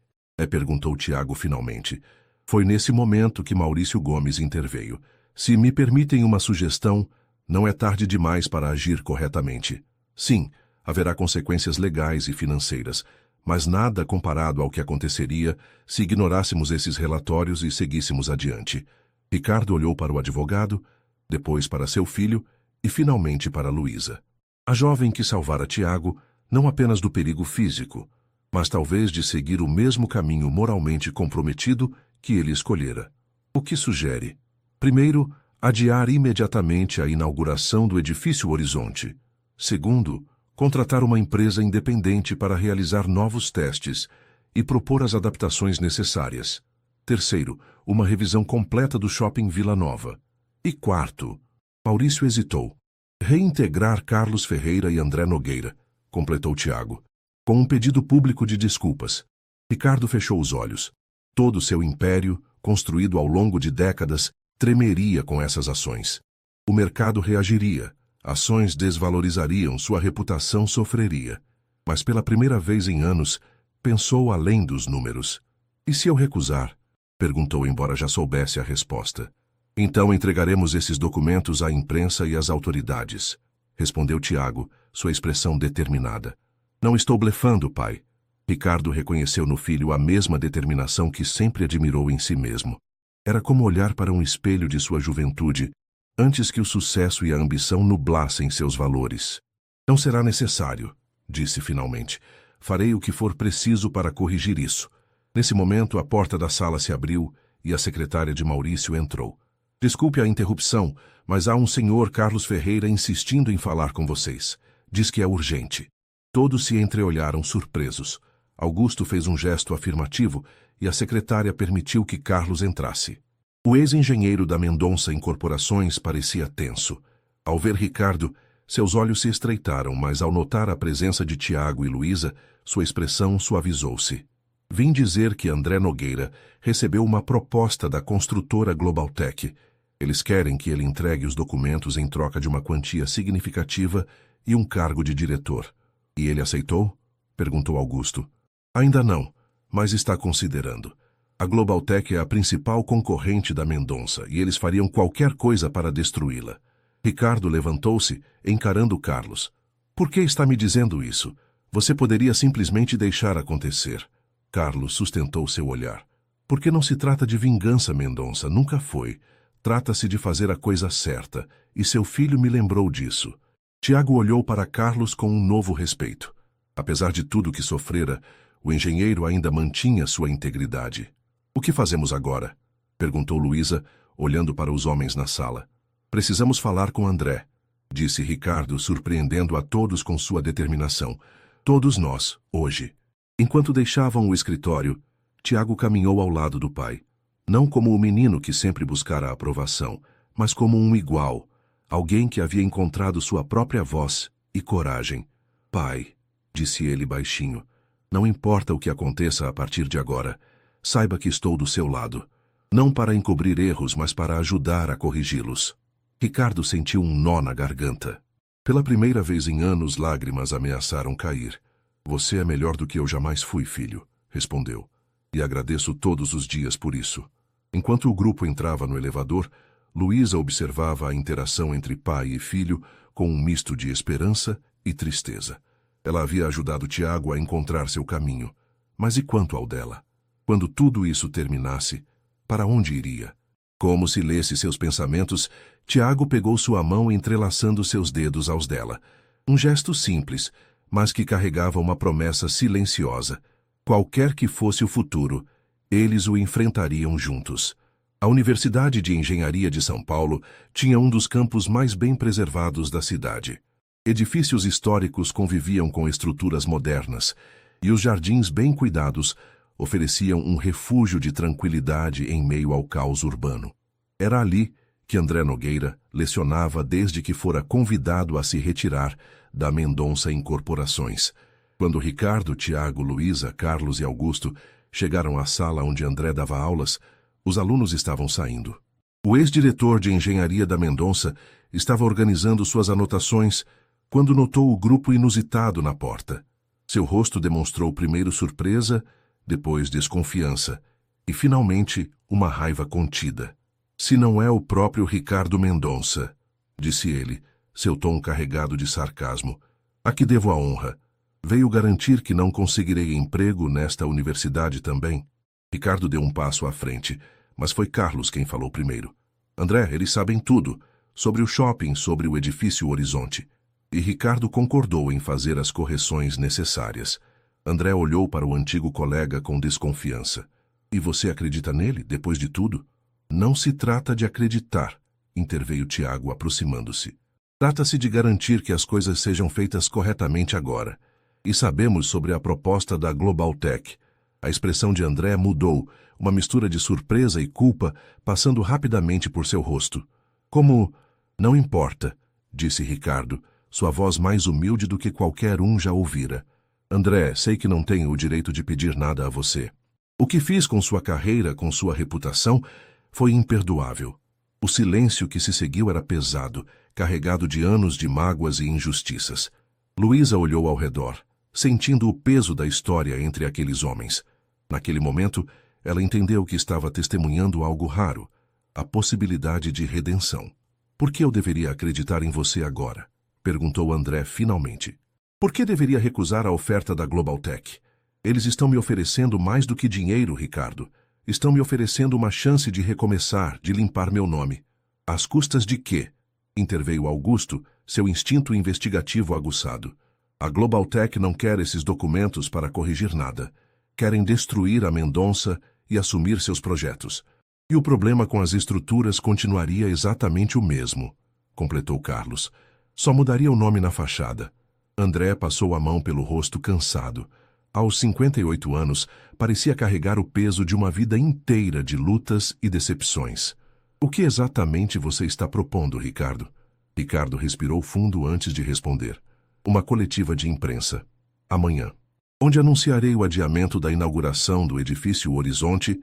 S1: perguntou Tiago finalmente. Foi nesse momento que Maurício Gomes interveio. "Se me permitem uma sugestão, não é tarde demais para agir corretamente. Sim, haverá consequências legais e financeiras, mas nada comparado ao que aconteceria se ignorássemos esses relatórios e seguíssemos adiante." Ricardo olhou para o advogado, depois para seu filho e finalmente para Luísa. A jovem que salvara Tiago, não apenas do perigo físico, mas talvez de seguir o mesmo caminho moralmente comprometido que ele escolhera. "O que sugere?" "Primeiro, adiar imediatamente a inauguração do edifício Horizonte. Segundo, contratar uma empresa independente para realizar novos testes e propor as adaptações necessárias. Terceiro, uma revisão completa do Shopping Vila Nova. E quarto," Maurício hesitou, "reintegrar Carlos Ferreira e André Nogueira", completou Tiago, "com um pedido público de desculpas." Ricardo fechou os olhos. Todo seu império, construído ao longo de décadas, tremeria com essas ações. O mercado reagiria, ações desvalorizariam, sua reputação sofreria. Mas pela primeira vez em anos, pensou além dos números. E se eu recusar? Perguntou, embora já soubesse a resposta. Então entregaremos esses documentos à imprensa e às autoridades, respondeu Tiago, sua expressão determinada. Não estou blefando, pai. Ricardo reconheceu no filho a mesma determinação que sempre admirou em si mesmo. Era como olhar para um espelho de sua juventude, antes que o sucesso e a ambição nublassem seus valores. Não será necessário, disse finalmente. Farei o que for preciso para corrigir isso. Nesse momento, a porta da sala se abriu e a secretária de Maurício entrou. Desculpe a interrupção, mas há um senhor Carlos Ferreira insistindo em falar com vocês. Diz que é urgente. Todos se entreolharam surpresos. Augusto fez um gesto afirmativo e a secretária permitiu que Carlos entrasse. O ex-engenheiro da Mendonça Incorporações parecia tenso. Ao ver Ricardo, seus olhos se estreitaram, mas ao notar a presença de Tiago e Luísa, sua expressão suavizou-se. Vim dizer que André Nogueira recebeu uma proposta da construtora Globaltec. Eles querem que ele entregue os documentos em troca de uma quantia significativa e um cargo de diretor. E ele aceitou? Perguntou Augusto. Ainda não, mas está considerando. A Globaltec é a principal concorrente da Mendonça e eles fariam qualquer coisa para destruí-la. Ricardo levantou-se, encarando Carlos. Por que está me dizendo isso? Você poderia simplesmente deixar acontecer. Carlos sustentou seu olhar. Porque não se trata de vingança, Mendonça, nunca foi. Trata-se de fazer a coisa certa, e seu filho me lembrou disso. Tiago olhou para Carlos com um novo respeito. Apesar de tudo que sofrera, o engenheiro ainda mantinha sua integridade. O que fazemos agora? Perguntou Luísa, olhando para os homens na sala. Precisamos falar com André, disse Ricardo, surpreendendo a todos com sua determinação. Todos nós, hoje. Enquanto deixavam o escritório, Tiago caminhou ao lado do pai. Não como o menino que sempre buscara a aprovação, mas como um igual, alguém que havia encontrado sua própria voz e coragem. Pai, disse ele baixinho, não importa o que aconteça a partir de agora, saiba que estou do seu lado. Não para encobrir erros, mas para ajudar a corrigi-los. Ricardo sentiu um nó na garganta. Pela primeira vez em anos, lágrimas ameaçaram cair. Você é melhor do que eu jamais fui, filho, respondeu. E agradeço todos os dias por isso. Enquanto o grupo entrava no elevador, Luísa observava a interação entre pai e filho com um misto de esperança e tristeza. Ela havia ajudado Tiago a encontrar seu caminho. Mas e quanto ao dela? Quando tudo isso terminasse, para onde iria? Como se lesse seus pensamentos, Tiago pegou sua mão entrelaçando seus dedos aos dela. Um gesto simples, mas que carregava uma promessa silenciosa. Qualquer que fosse o futuro, eles o enfrentariam juntos. A Universidade de Engenharia de São Paulo tinha um dos campos mais bem preservados da cidade. Edifícios históricos conviviam com estruturas modernas, e os jardins bem cuidados ofereciam um refúgio de tranquilidade em meio ao caos urbano. Era ali que André Nogueira lecionava desde que fora convidado a se retirar da Mendonça Incorporações. Quando Ricardo, Tiago, Luísa, Carlos e Augusto chegaram à sala onde André dava aulas, os alunos estavam saindo. O ex-diretor de engenharia da Mendonça estava organizando suas anotações quando notou o grupo inusitado na porta. Seu rosto demonstrou primeiro surpresa, depois desconfiança e, finalmente, uma raiva contida. Se não é o próprio Ricardo Mendonça, disse ele, seu tom carregado de sarcasmo. A que devo a honra? Veio garantir que não conseguirei emprego nesta universidade também? Ricardo deu um passo à frente, mas foi Carlos quem falou primeiro. André, eles sabem tudo, sobre o shopping, sobre o edifício Horizonte. E Ricardo concordou em fazer as correções necessárias. André olhou para o antigo colega com desconfiança. E você acredita nele, depois de tudo? Não se trata de acreditar, interveio Tiago, aproximando-se. Trata-se de garantir que as coisas sejam feitas corretamente agora. E sabemos sobre a proposta da Globaltec. A expressão de André mudou, uma mistura de surpresa e culpa passando rapidamente por seu rosto. Como... Não importa, disse Ricardo, sua voz mais humilde do que qualquer um já ouvira. André, sei que não tenho o direito de pedir nada a você. O que fiz com sua carreira, com sua reputação, foi imperdoável. O silêncio que se seguiu era pesado, carregado de anos de mágoas e injustiças. Luísa olhou ao redor, sentindo o peso da história entre aqueles homens. Naquele momento, Ela entendeu que estava testemunhando algo raro, a possibilidade de redenção. Por que eu deveria acreditar em você agora? Perguntou André finalmente. Por que deveria recusar a oferta da Global Tech? Eles estão me oferecendo mais do que dinheiro, Ricardo. Estão me oferecendo uma chance de recomeçar, de limpar meu nome. Às custas de quê? Interveio Augusto, seu instinto investigativo aguçado. A Global Tech não quer esses documentos para corrigir nada. Querem destruir a Mendonça e assumir seus projetos. E o problema com as estruturas continuaria exatamente o mesmo, completou Carlos. Só mudaria o nome na fachada. André passou a mão pelo rosto cansado. Aos 58 anos, parecia carregar o peso de uma vida inteira de lutas e decepções. O que exatamente você está propondo, Ricardo? Ricardo respirou fundo antes de responder. Uma coletiva de imprensa. Amanhã. Onde anunciarei o adiamento da inauguração do edifício Horizonte,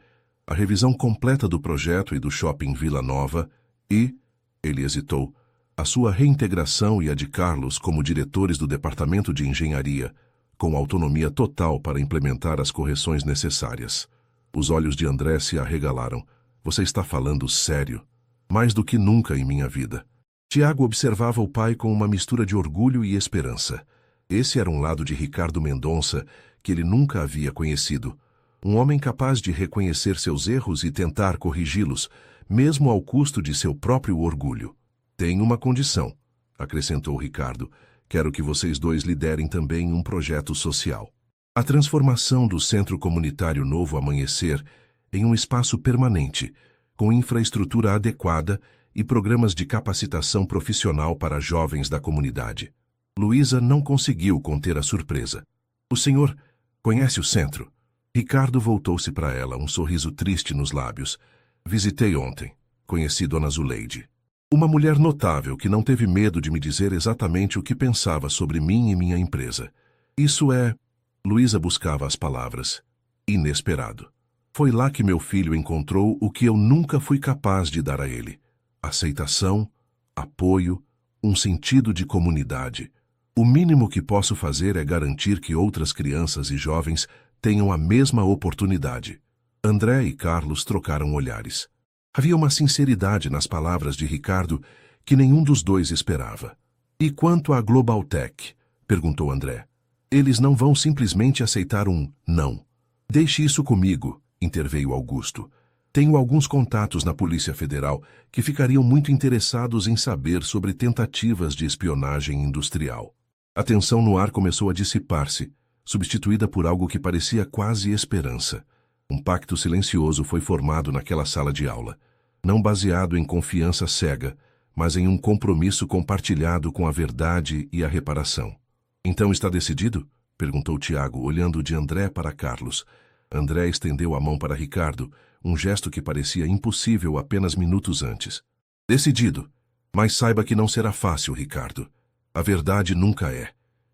S1: a revisão completa do projeto e do shopping Vila Nova e, ele hesitou, a sua reintegração e a de Carlos como diretores do Departamento de Engenharia, com autonomia total para implementar as correções necessárias. Os olhos de André se arregalaram. Você está falando sério? Mais do que nunca em minha vida. Tiago observava o pai com uma mistura de orgulho e esperança. Esse era um lado de Ricardo Mendonça que ele nunca havia conhecido. Um homem capaz de reconhecer seus erros e tentar corrigi-los, mesmo ao custo de seu próprio orgulho. Tem uma condição, acrescentou Ricardo. Quero que vocês dois liderem também um projeto social. A transformação do Centro Comunitário Novo Amanhecer em um espaço permanente, com infraestrutura adequada e programas de capacitação profissional para jovens da comunidade. Luísa não conseguiu conter a surpresa. O senhor conhece o centro? Ricardo voltou-se para ela, um sorriso triste nos lábios. Visitei ontem. Conheci Dona Zuleide. Uma mulher notável que não teve medo de me dizer exatamente o que pensava sobre mim e minha empresa. Isso é... Luísa buscava as palavras. Inesperado. Foi lá que meu filho encontrou o que eu nunca fui capaz de dar a ele. Aceitação, apoio, um sentido de comunidade. O mínimo que posso fazer é garantir que outras crianças e jovens tenham a mesma oportunidade. André e Carlos trocaram olhares. Havia uma sinceridade nas palavras de Ricardo que nenhum dos dois esperava. E quanto à Global Tech? Perguntou André. Eles não vão simplesmente aceitar um não. Deixe isso comigo, interveio Augusto. Tenho alguns contatos na Polícia Federal que ficariam muito interessados em saber sobre tentativas de espionagem industrial. A tensão no ar começou a dissipar-se, substituída por algo que parecia quase esperança. Um pacto silencioso foi formado naquela sala de aula, não baseado em confiança cega, mas em um compromisso compartilhado com a verdade e a reparação. Então está decidido? Perguntou Tiago, olhando de André para Carlos. André estendeu a mão para Ricardo, um gesto que parecia impossível apenas minutos antes. Decidido. Mas saiba que não será fácil, Ricardo. A verdade nunca é.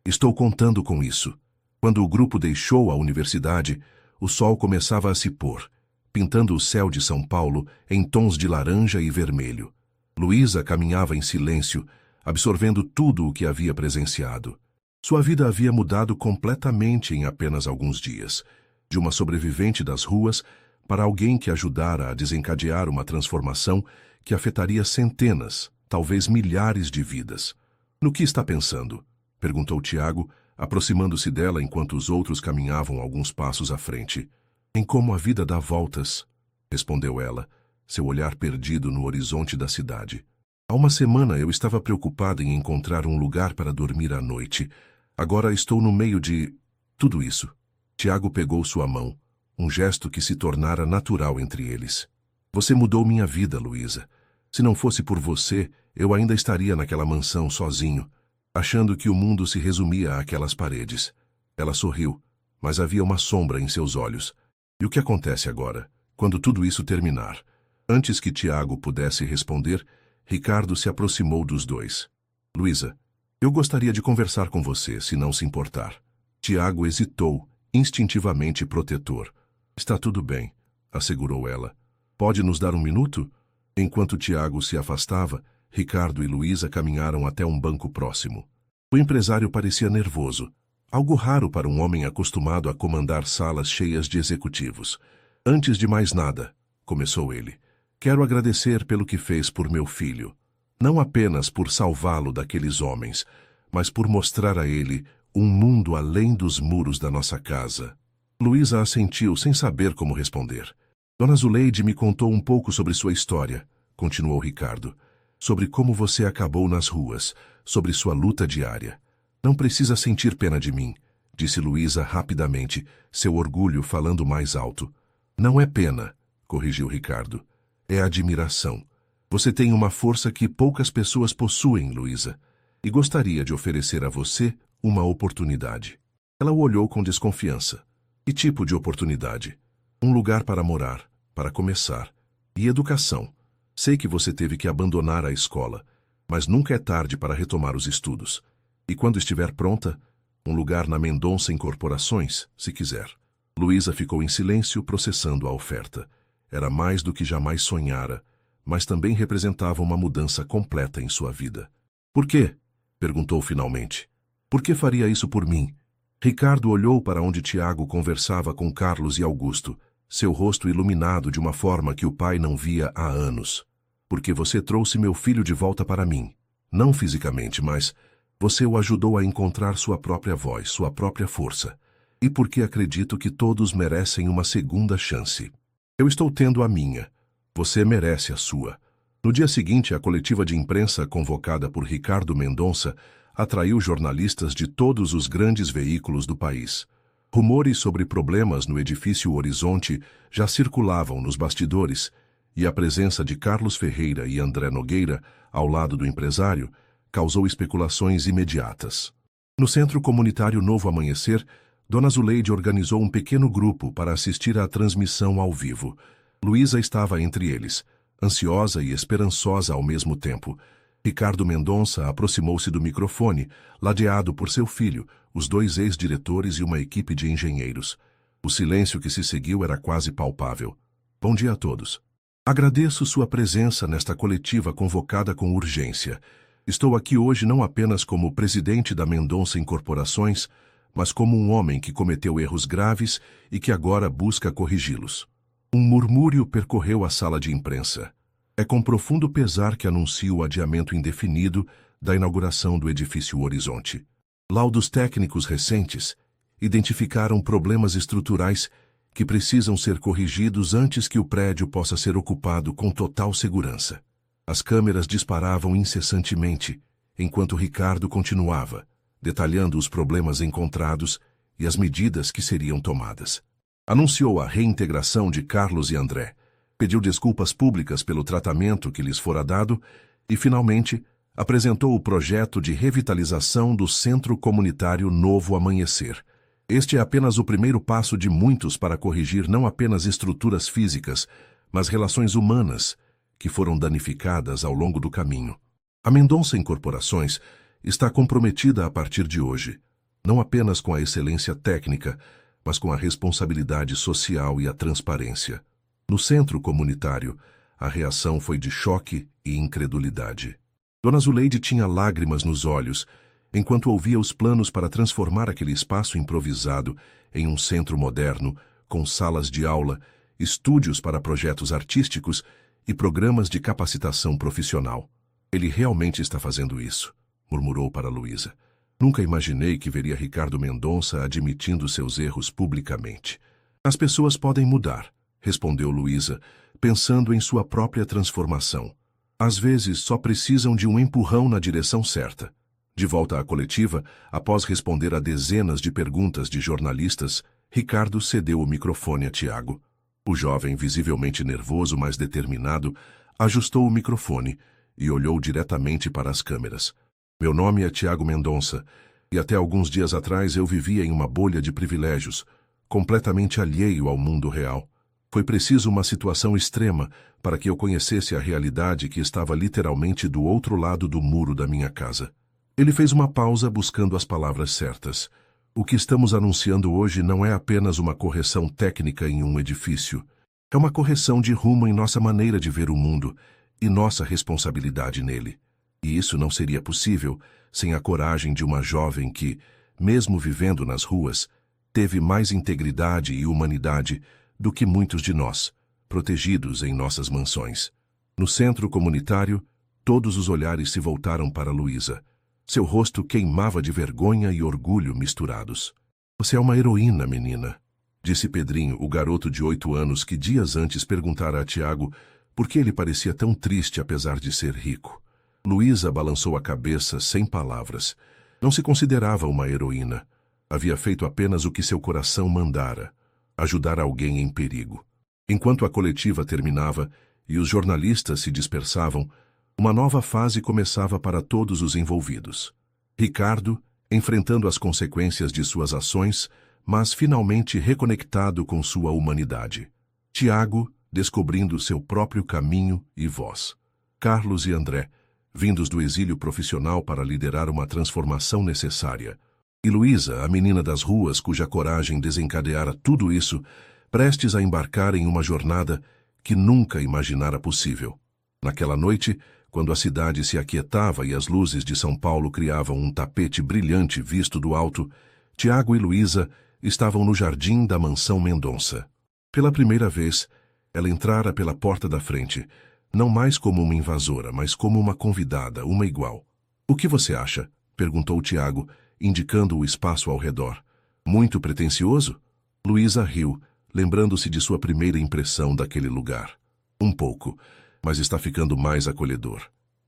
S1: Estou contando com isso. Quando o grupo deixou a universidade, o sol começava a se pôr, pintando o céu de São Paulo em tons de laranja e vermelho. Luísa caminhava em silêncio, absorvendo tudo o que havia presenciado. Sua vida havia mudado completamente em apenas alguns dias, de uma sobrevivente das ruas para alguém que ajudara a desencadear uma transformação que afetaria centenas, talvez milhares de vidas. No que está pensando? Perguntou Tiago, aproximando-se dela enquanto os outros caminhavam alguns passos à frente. Em como a vida dá voltas, respondeu ela, seu olhar perdido no horizonte da cidade. Há uma semana eu estava preocupada em encontrar um lugar para dormir à noite. Agora estou no meio de... tudo isso. Tiago pegou sua mão, um gesto que se tornara natural entre eles. Você mudou minha vida, Luísa. Se não fosse por você, eu ainda estaria naquela mansão sozinho, achando que o mundo se resumia àquelas paredes. Ela sorriu, mas havia uma sombra em seus olhos. E o que acontece agora, quando tudo isso terminar? Antes que Tiago pudesse responder, Ricardo se aproximou dos dois. Luísa, eu gostaria de conversar com você, se não se importar. Tiago hesitou, instintivamente protetor. Está tudo bem, assegurou ela. Pode nos dar um minuto? Enquanto Tiago se afastava, Ricardo e Luísa caminharam até um banco próximo. O empresário parecia nervoso, algo raro para um homem acostumado a comandar salas cheias de executivos. Antes de mais nada, começou ele, quero agradecer pelo que fez por meu filho. Não apenas por salvá-lo daqueles homens, mas por mostrar a ele um mundo além dos muros da nossa casa. Luísa assentiu sem saber como responder. Dona Zuleide me contou um pouco sobre sua história, continuou Ricardo. Sobre como você acabou nas ruas, sobre sua luta diária. Não precisa sentir pena de mim, disse Luísa rapidamente, seu orgulho falando mais alto. Não é pena, corrigiu Ricardo. É admiração. Você tem uma força que poucas pessoas possuem, Luísa, e gostaria de oferecer a você uma oportunidade. Ela o olhou com desconfiança. Que tipo de oportunidade? Um lugar para morar, para começar. E educação. Sei que você teve que abandonar a escola, mas nunca é tarde para retomar os estudos. E quando estiver pronta, um lugar na Mendonça Incorporações, se quiser. Luísa ficou em silêncio, processando a oferta. Era mais do que jamais sonhara, mas também representava uma mudança completa em sua vida. Por quê? Perguntou finalmente. Por que faria isso por mim? Ricardo olhou para onde Tiago conversava com Carlos e Augusto, seu rosto iluminado de uma forma que o pai não via há anos. Porque você trouxe meu filho de volta para mim. Não fisicamente, mas você o ajudou a encontrar sua própria voz, sua própria força. E porque acredito que todos merecem uma segunda chance. Eu estou tendo a minha. Você merece a sua. No dia seguinte, a coletiva de imprensa convocada por Ricardo Mendonça atraiu jornalistas de todos os grandes veículos do país. Rumores sobre problemas no edifício Horizonte já circulavam nos bastidores, e a presença de Carlos Ferreira e André Nogueira, ao lado do empresário, causou especulações imediatas. No Centro Comunitário Novo Amanhecer, Dona Zuleide organizou um pequeno grupo para assistir à transmissão ao vivo. Luísa estava entre eles, ansiosa e esperançosa ao mesmo tempo. Ricardo Mendonça aproximou-se do microfone, ladeado por seu filho, os dois ex-diretores e uma equipe de engenheiros. O silêncio que se seguiu era quase palpável. Bom dia a todos. Agradeço sua presença nesta coletiva convocada com urgência. Estou aqui hoje não apenas como presidente da Mendonça Incorporações, mas como um homem que cometeu erros graves e que agora busca corrigi-los. Um murmúrio percorreu a sala de imprensa. É com profundo pesar que anuncio o adiamento indefinido da inauguração do edifício Horizonte. Laudos técnicos recentes identificaram problemas estruturais que precisam ser corrigidos antes que o prédio possa ser ocupado com total segurança. As câmeras disparavam incessantemente, enquanto Ricardo continuava, detalhando os problemas encontrados e as medidas que seriam tomadas. Anunciou a reintegração de Carlos e André, pediu desculpas públicas pelo tratamento que lhes fora dado e, finalmente, apresentou o projeto de revitalização do Centro Comunitário Novo Amanhecer. Este é apenas o primeiro passo de muitos para corrigir não apenas estruturas físicas, mas relações humanas que foram danificadas ao longo do caminho. A Mendonça Incorporações está comprometida a partir de hoje, não apenas com a excelência técnica, mas com a responsabilidade social e a transparência. No centro comunitário, a reação foi de choque e incredulidade. Dona Zuleide tinha lágrimas nos olhos, enquanto ouvia os planos para transformar aquele espaço improvisado em um centro moderno, com salas de aula, estúdios para projetos artísticos e programas de capacitação profissional. Ele realmente está fazendo isso, murmurou para Luísa. Nunca imaginei que veria Ricardo Mendonça admitindo seus erros publicamente. As pessoas podem mudar, respondeu Luísa, pensando em sua própria transformação. Às vezes só precisam de um empurrão na direção certa. De volta à coletiva, após responder a dezenas de perguntas de jornalistas, Ricardo cedeu o microfone a Tiago. O jovem, visivelmente nervoso, mas determinado, ajustou o microfone e olhou diretamente para as câmeras. Meu nome é Tiago Mendonça, e até alguns dias atrás eu vivia em uma bolha de privilégios, completamente alheio ao mundo real. Foi preciso uma situação extrema para que eu conhecesse a realidade que estava literalmente do outro lado do muro da minha casa. Ele fez uma pausa buscando as palavras certas. O que estamos anunciando hoje não é apenas uma correção técnica em um edifício. É uma correção de rumo em nossa maneira de ver o mundo e nossa responsabilidade nele. E isso não seria possível sem a coragem de uma jovem que, mesmo vivendo nas ruas, teve mais integridade e humanidade do que muitos de nós, protegidos em nossas mansões. No centro comunitário, todos os olhares se voltaram para Luísa. Seu rosto queimava de vergonha e orgulho misturados. "Você é uma heroína, menina", disse Pedrinho, o garoto de 8 anos que dias antes perguntara a Tiago por que ele parecia tão triste apesar de ser rico. Luísa balançou a cabeça sem palavras. Não se considerava uma heroína. Havia feito apenas o que seu coração mandara: ajudar alguém em perigo. Enquanto a coletiva terminava e os jornalistas se dispersavam, uma nova fase começava para todos os envolvidos. Ricardo, enfrentando as consequências de suas ações, mas finalmente reconectado com sua humanidade. Tiago, descobrindo seu próprio caminho e voz. Carlos e André, vindos do exílio profissional para liderar uma transformação necessária. E Luísa, a menina das ruas cuja coragem desencadeara tudo isso, prestes a embarcar em uma jornada que nunca imaginara possível. Naquela noite, quando a cidade se aquietava e as luzes de São Paulo criavam um tapete brilhante visto do alto, Tiago e Luísa estavam no jardim da mansão Mendonça. Pela primeira vez, ela entrara pela porta da frente, não mais como uma invasora, mas como uma convidada, uma igual. "O que você acha?", perguntou Tiago, indicando o espaço ao redor. "Muito pretensioso?" Luísa riu, lembrando-se de sua primeira impressão daquele lugar. "Um pouco, mas está ficando mais acolhedor."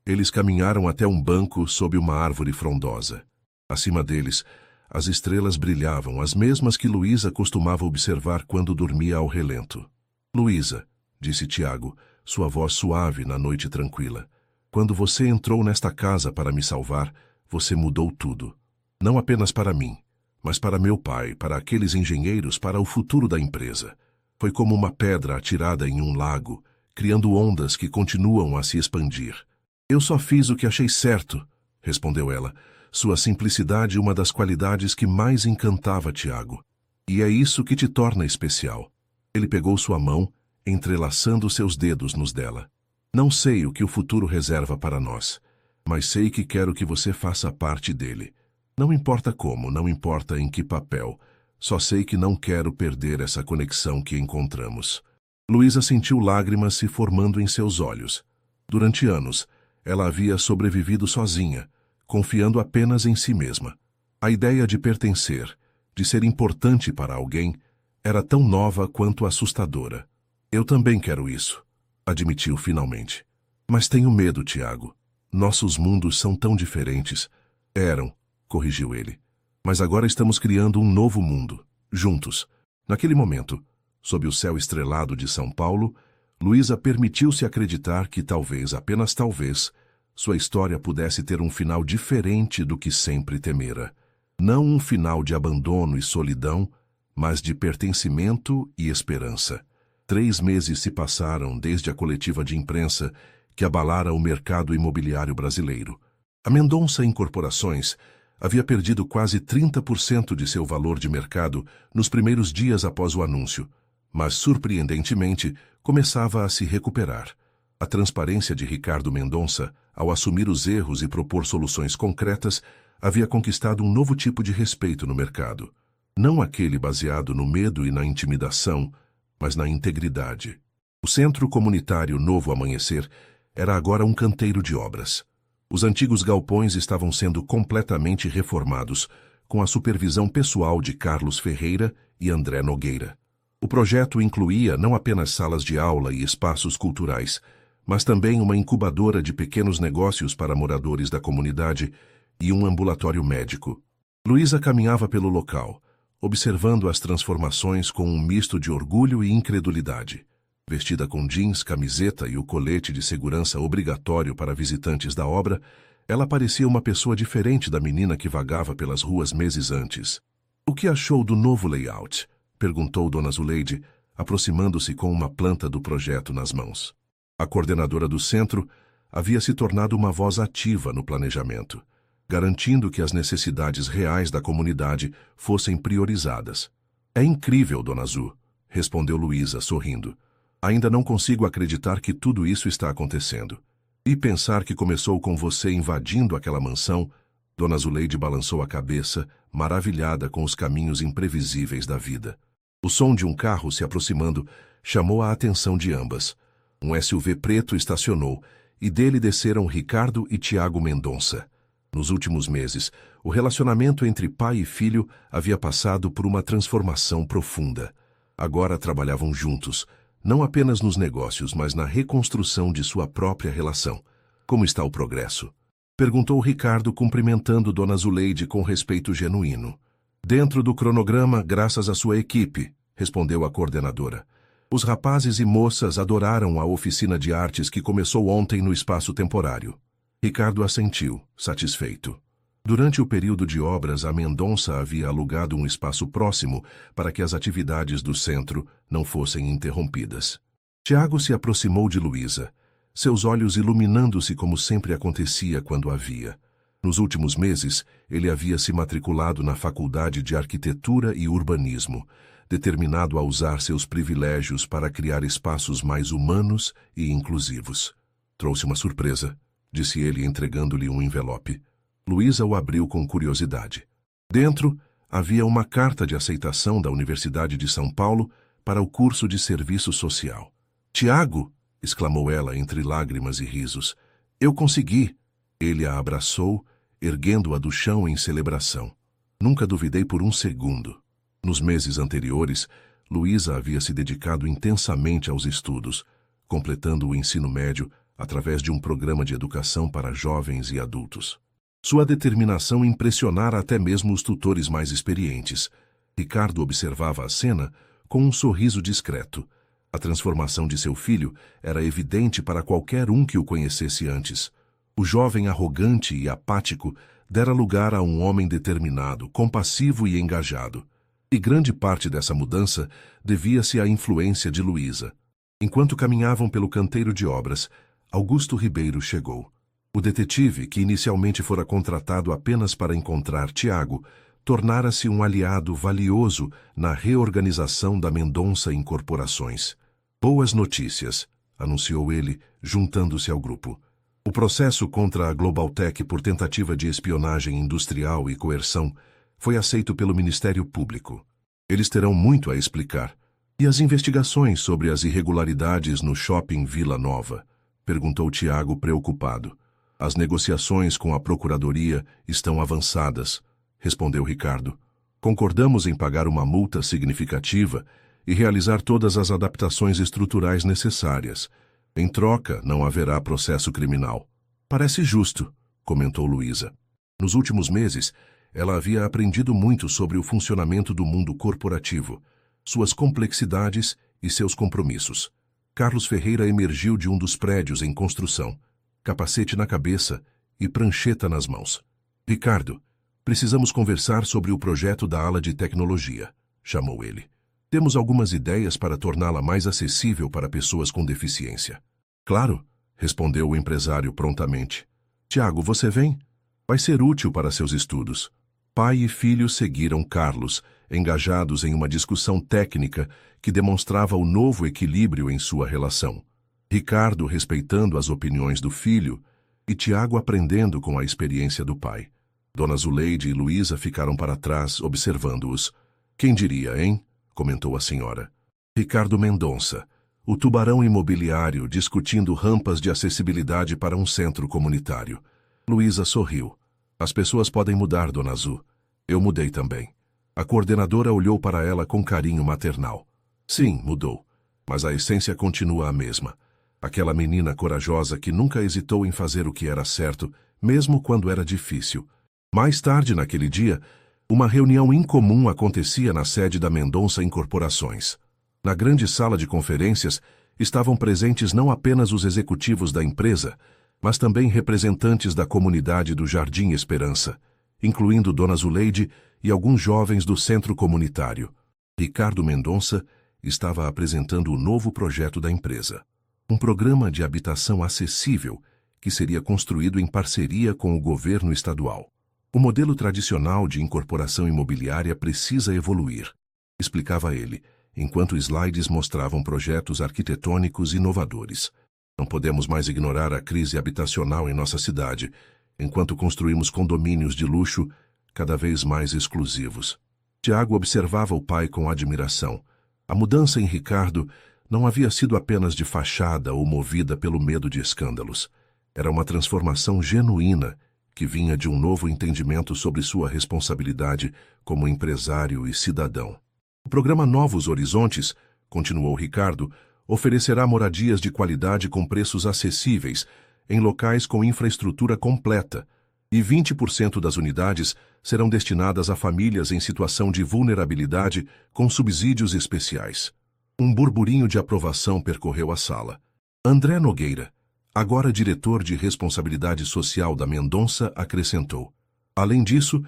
S1: Eles caminharam até um banco sob uma árvore frondosa. Acima deles, as estrelas brilhavam, as mesmas que Luísa costumava observar quando dormia ao relento. "Luísa", disse Tiago, sua voz suave na noite tranquila, "quando você entrou nesta casa para me salvar, você mudou tudo. Não apenas para mim, mas para meu pai, para aqueles engenheiros, para o futuro da empresa. Foi como uma pedra atirada em um lago, criando ondas que continuam a se expandir." "Eu só fiz o que achei certo", respondeu ela, sua simplicidade uma das qualidades que mais encantava Tiago. "E é isso que te torna especial." Ele pegou sua mão, entrelaçando seus dedos nos dela. "Não sei o que o futuro reserva para nós, mas sei que quero que você faça parte dele. Não importa como, não importa em que papel, só sei que não quero perder essa conexão que encontramos." Luísa sentiu lágrimas se formando em seus olhos. Durante anos, ela havia sobrevivido sozinha, confiando apenas em si mesma. A ideia de pertencer, de ser importante para alguém, era tão nova quanto assustadora. "Eu também quero isso", admitiu finalmente. "Mas tenho medo, Tiago. Nossos mundos são tão diferentes." "Eram", corrigiu ele. "Mas agora estamos criando um novo mundo, juntos." Naquele momento, sob o céu estrelado de São Paulo, Luísa permitiu-se acreditar que talvez, apenas talvez, sua história pudesse ter um final diferente do que sempre temera. Não um final de abandono e solidão, mas de pertencimento e esperança. 3 meses se passaram desde a coletiva de imprensa que abalara o mercado imobiliário brasileiro. A Mendonça Incorporações havia perdido quase 30% de seu valor de mercado nos primeiros dias após o anúncio, mas, surpreendentemente, começava a se recuperar. A transparência de Ricardo Mendonça, ao assumir os erros e propor soluções concretas, havia conquistado um novo tipo de respeito no mercado. Não aquele baseado no medo e na intimidação, mas na integridade. O Centro Comunitário Novo Amanhecer era agora um canteiro de obras. Os antigos galpões estavam sendo completamente reformados, com a supervisão pessoal de Carlos Ferreira e André Nogueira. O projeto incluía não apenas salas de aula e espaços culturais, mas também uma incubadora de pequenos negócios para moradores da comunidade e um ambulatório médico. Luísa caminhava pelo local, observando as transformações com um misto de orgulho e incredulidade. Vestida com jeans, camiseta e o colete de segurança obrigatório para visitantes da obra, ela parecia uma pessoa diferente da menina que vagava pelas ruas meses antes. "O que achou do novo layout?", perguntou Dona Zuleide, aproximando-se com uma planta do projeto nas mãos. A coordenadora do centro havia se tornado uma voz ativa no planejamento, garantindo que as necessidades reais da comunidade fossem priorizadas. "É incrível, Dona Zu", respondeu Luísa, sorrindo. "Ainda não consigo acreditar que tudo isso está acontecendo. E pensar que começou com você invadindo aquela mansão." Dona Zuleide balançou a cabeça, maravilhada com os caminhos imprevisíveis da vida. O som de um carro se aproximando chamou a atenção de ambas. Um SUV preto estacionou e dele desceram Ricardo e Tiago Mendonça. Nos últimos meses, o relacionamento entre pai e filho havia passado por uma transformação profunda. Agora trabalhavam juntos, não apenas nos negócios, mas na reconstrução de sua própria relação. Como está o progresso? Perguntou Ricardo, cumprimentando Dona Zuleide com respeito genuíno. Dentro do cronograma, graças à sua equipe, respondeu a coordenadora. Os rapazes e moças adoraram a oficina de artes que começou ontem no espaço temporário. Ricardo assentiu, satisfeito. Durante o período de obras, a Mendonça havia alugado um espaço próximo para que as atividades do centro não fossem interrompidas. Tiago se aproximou de Luísa, seus olhos iluminando-se como sempre acontecia quando a via. Nos últimos meses, ele havia se matriculado na Faculdade de Arquitetura e Urbanismo, determinado a usar seus privilégios para criar espaços mais humanos e inclusivos. Trouxe uma surpresa, disse ele entregando-lhe um envelope. Luísa o abriu com curiosidade. Dentro, havia uma carta de aceitação da Universidade de São Paulo para o curso de Serviço Social. «Tiago!» exclamou ela entre lágrimas e risos. «Eu consegui!» Ele a abraçou, erguendo-a do chão em celebração. Nunca duvidei por um segundo. Nos meses anteriores, Luísa havia se dedicado intensamente aos estudos, completando o ensino médio através de um programa de educação para jovens e adultos. Sua determinação impressionara até mesmo os tutores mais experientes. Ricardo observava a cena com um sorriso discreto. A transformação de seu filho era evidente para qualquer um que o conhecesse antes. O jovem arrogante e apático dera lugar a um homem determinado, compassivo e engajado. E grande parte dessa mudança devia-se à influência de Luísa. Enquanto caminhavam pelo canteiro de obras, Augusto Ribeiro chegou. O detetive, que inicialmente fora contratado apenas para encontrar Tiago, tornara-se um aliado valioso na reorganização da Mendonça Incorporações. «Boas notícias», anunciou ele, juntando-se ao grupo. O processo contra a Globaltech por tentativa de espionagem industrial e coerção foi aceito pelo Ministério Público. Eles terão muito a explicar. «E as investigações sobre as irregularidades no shopping Vila Nova?» perguntou Tiago preocupado. «As negociações com a Procuradoria estão avançadas», respondeu Ricardo. «Concordamos em pagar uma multa significativa e realizar todas as adaptações estruturais necessárias. Em troca, não haverá processo criminal». «Parece justo», comentou Luísa. Nos últimos meses, ela havia aprendido muito sobre o funcionamento do mundo corporativo, suas complexidades e seus compromissos. Carlos Ferreira emergiu de um dos prédios em construção, capacete na cabeça e prancheta nas mãos. «Ricardo, precisamos conversar sobre o projeto da ala de tecnologia», chamou ele. «Temos algumas ideias para torná-la mais acessível para pessoas com deficiência». «Claro», respondeu o empresário prontamente. «Tiago, você vem? Vai ser útil para seus estudos». Pai e filho seguiram Carlos, engajados em uma discussão técnica que demonstrava o novo equilíbrio em sua relação. Ricardo respeitando as opiniões do filho e Tiago aprendendo com a experiência do pai. Dona Zuleide e Luísa ficaram para trás, observando-os. «Quem diria, hein?» comentou a senhora. Ricardo Mendonça, o tubarão imobiliário discutindo rampas de acessibilidade para um centro comunitário. Luísa sorriu. «As pessoas podem mudar, Dona Zu. Eu mudei também». A coordenadora olhou para ela com carinho maternal. «Sim, mudou, mas a essência continua a mesma. Aquela menina corajosa que nunca hesitou em fazer o que era certo, mesmo quando era difícil». Mais tarde naquele dia, uma reunião incomum acontecia na sede da Mendonça Incorporações. Na grande sala de conferências, estavam presentes não apenas os executivos da empresa, mas também representantes da comunidade do Jardim Esperança, incluindo Dona Zuleide e alguns jovens do centro comunitário. Ricardo Mendonça estava apresentando o novo projeto da empresa. Um programa de habitação acessível que seria construído em parceria com o governo estadual. O modelo tradicional de incorporação imobiliária precisa evoluir, explicava ele, enquanto slides mostravam projetos arquitetônicos inovadores. Não podemos mais ignorar a crise habitacional em nossa cidade, enquanto construímos condomínios de luxo cada vez mais exclusivos. Tiago observava o pai com admiração. A mudança em Ricardo não havia sido apenas de fachada ou movida pelo medo de escândalos. Era uma transformação genuína que vinha de um novo entendimento sobre sua responsabilidade como empresário e cidadão. O programa Novos Horizontes, continuou Ricardo, oferecerá moradias de qualidade com preços acessíveis, em locais com infraestrutura completa, e 20% das unidades serão destinadas a famílias em situação de vulnerabilidade com subsídios especiais. Um burburinho de aprovação percorreu a sala. André Nogueira, agora diretor de responsabilidade social da Mendonça, acrescentou: além disso,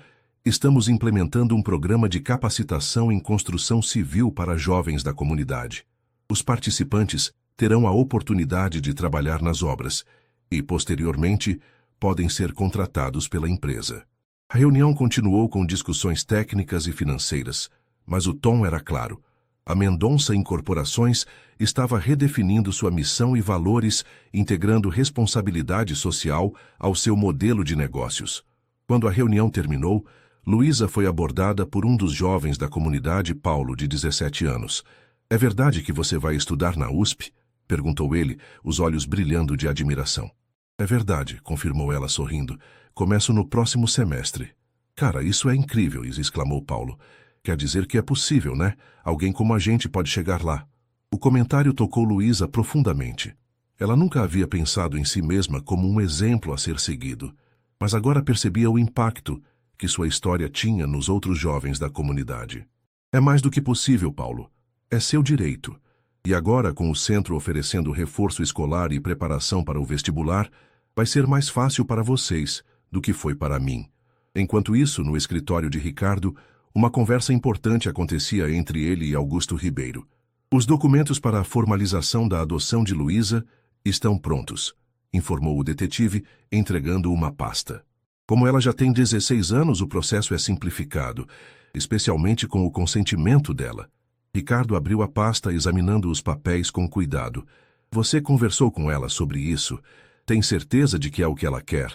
S1: estamos implementando um programa de capacitação em construção civil para jovens da comunidade. Os participantes terão a oportunidade de trabalhar nas obras e, posteriormente, podem ser contratados pela empresa. A reunião continuou com discussões técnicas e financeiras, mas o tom era claro. A Mendonça Incorporações estava redefinindo sua missão e valores, integrando responsabilidade social ao seu modelo de negócios. Quando a reunião terminou, Luísa foi abordada por um dos jovens da comunidade, Paulo, de 17 anos. É verdade que você vai estudar na USP? Perguntou ele, os olhos brilhando de admiração. É verdade, confirmou ela sorrindo. Começo no próximo semestre. Cara, isso é incrível, exclamou Paulo. Quer dizer que é possível, né? Alguém como a gente pode chegar lá. O comentário tocou Luísa profundamente. Ela nunca havia pensado em si mesma como um exemplo a ser seguido, mas agora percebia o impacto que sua história tinha nos outros jovens da comunidade. É mais do que possível, Paulo. É seu direito. E agora, com o centro oferecendo reforço escolar e preparação para o vestibular, vai ser mais fácil para vocês do que foi para mim. Enquanto isso, no escritório de Ricardo, uma conversa importante acontecia entre ele e Augusto Ribeiro. Os documentos para a formalização da adoção de Luísa estão prontos, informou o detetive, entregando uma pasta. Como ela já tem 16 anos, o processo é simplificado, especialmente com o consentimento dela. Ricardo abriu a pasta, examinando os papéis com cuidado. Você conversou com ela sobre isso? Tem certeza de que é o que ela quer?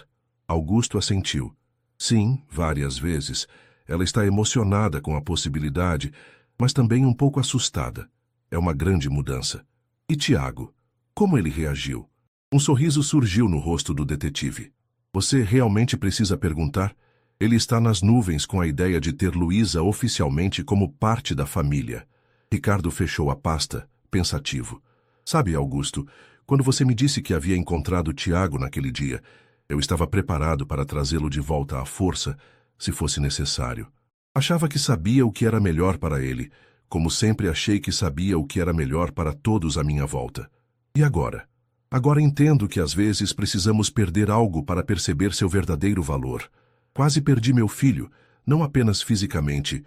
S1: Augusto assentiu. Sim, várias vezes. Ela está emocionada com a possibilidade, mas também um pouco assustada. É uma grande mudança. E Tiago? Como ele reagiu? Um sorriso surgiu no rosto do detetive. Você realmente precisa perguntar? Ele está nas nuvens com a ideia de ter Luísa oficialmente como parte da família. Ricardo fechou a pasta, pensativo. Sabe, Augusto, quando você me disse que havia encontrado Tiago naquele dia, eu estava preparado para trazê-lo de volta à força, se fosse necessário. Achava que sabia o que era melhor para ele, como sempre achei que sabia o que era melhor para todos à minha volta. E agora? Agora entendo que às vezes precisamos perder algo para perceber seu verdadeiro valor. Quase perdi meu filho, não apenas fisicamente,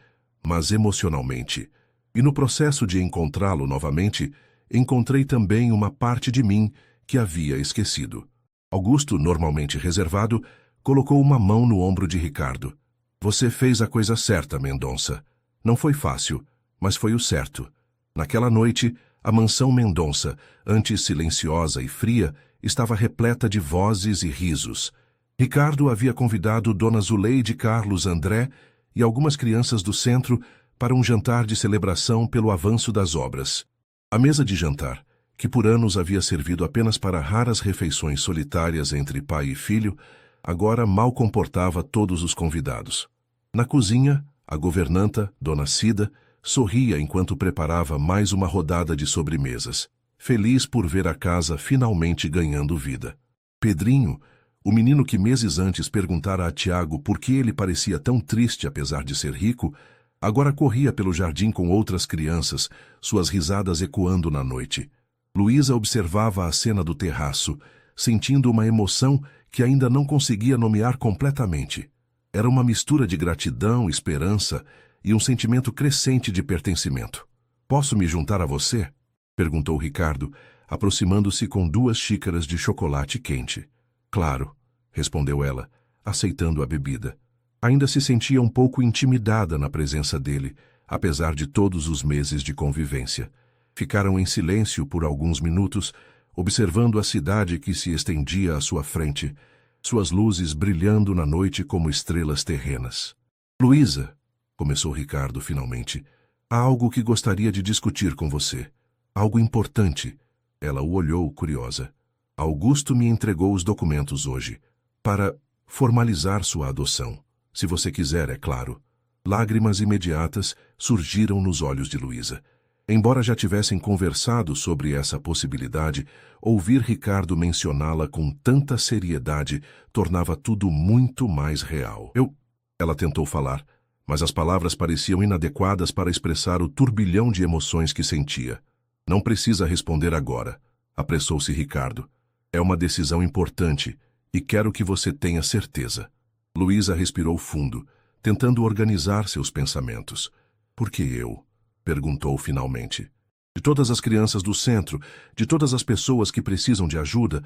S1: mas emocionalmente. E no processo de encontrá-lo novamente, encontrei também uma parte de mim que havia esquecido. Augusto, normalmente reservado, colocou uma mão no ombro de Ricardo. Você fez a coisa certa, Mendonça. Não foi fácil, mas foi o certo. Naquela noite, a mansão Mendonça, antes silenciosa e fria, estava repleta de vozes e risos. Ricardo havia convidado Dona Zuleide, Carlos, André e algumas crianças do centro para um jantar de celebração pelo avanço das obras. A mesa de jantar, que por anos havia servido apenas para raras refeições solitárias entre pai e filho, agora mal comportava todos os convidados. Na cozinha, a governanta, Dona Cida, sorria enquanto preparava mais uma rodada de sobremesas, feliz por ver a casa finalmente ganhando vida. Pedrinho, o menino que meses antes perguntara a Tiago por que ele parecia tão triste apesar de ser rico, agora corria pelo jardim com outras crianças, suas risadas ecoando na noite. Luísa observava a cena do terraço, sentindo uma emoção que ainda não conseguia nomear completamente. Era uma mistura de gratidão, esperança e um sentimento crescente de pertencimento. Posso me juntar a você? Perguntou Ricardo, aproximando-se com 2 xícaras de chocolate quente. Claro, respondeu ela, aceitando a bebida. Ainda se sentia um pouco intimidada na presença dele, apesar de todos os meses de convivência. Ficaram em silêncio por alguns minutos, observando a cidade que se estendia à sua frente, suas luzes brilhando na noite como estrelas terrenas. Luísa, começou Ricardo finalmente. Há algo que gostaria de discutir com você. Algo importante. Ela o olhou, curiosa. Augusto me entregou os documentos hoje, para formalizar sua adoção. Se você quiser, é claro. Lágrimas imediatas surgiram nos olhos de Luísa. Embora já tivessem conversado sobre essa possibilidade, ouvir Ricardo mencioná-la com tanta seriedade tornava tudo muito mais real. Ela tentou falar, mas as palavras pareciam inadequadas para expressar o turbilhão de emoções que sentia. Não precisa responder agora, apressou-se Ricardo. É uma decisão importante e quero que você tenha certeza. Luísa respirou fundo, tentando organizar seus pensamentos. Por que eu? Perguntou finalmente. De todas as crianças do centro, de todas as pessoas que precisam de ajuda,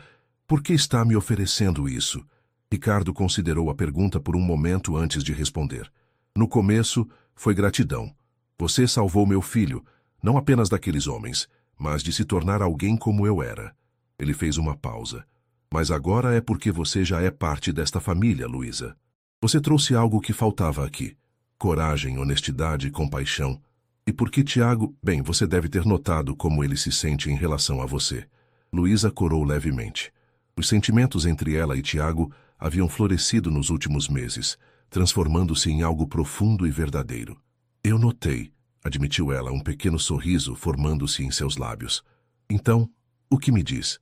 S1: por que está me oferecendo isso? Ricardo considerou a pergunta por um momento antes de responder. No começo, foi gratidão. Você salvou meu filho, não apenas daqueles homens, mas de se tornar alguém como eu era. Ele fez uma pausa. Mas agora é porque você já é parte desta família, Luísa. Você trouxe algo que faltava aqui. Coragem, honestidade e compaixão. E porque Tiago... Bem, você deve ter notado como ele se sente em relação a você. Luísa corou levemente. Os sentimentos entre ela e Tiago haviam florescido nos últimos meses, transformando-se em algo profundo e verdadeiro. Eu notei, admitiu ela, um pequeno sorriso formando-se em seus lábios. Então, o que me diz?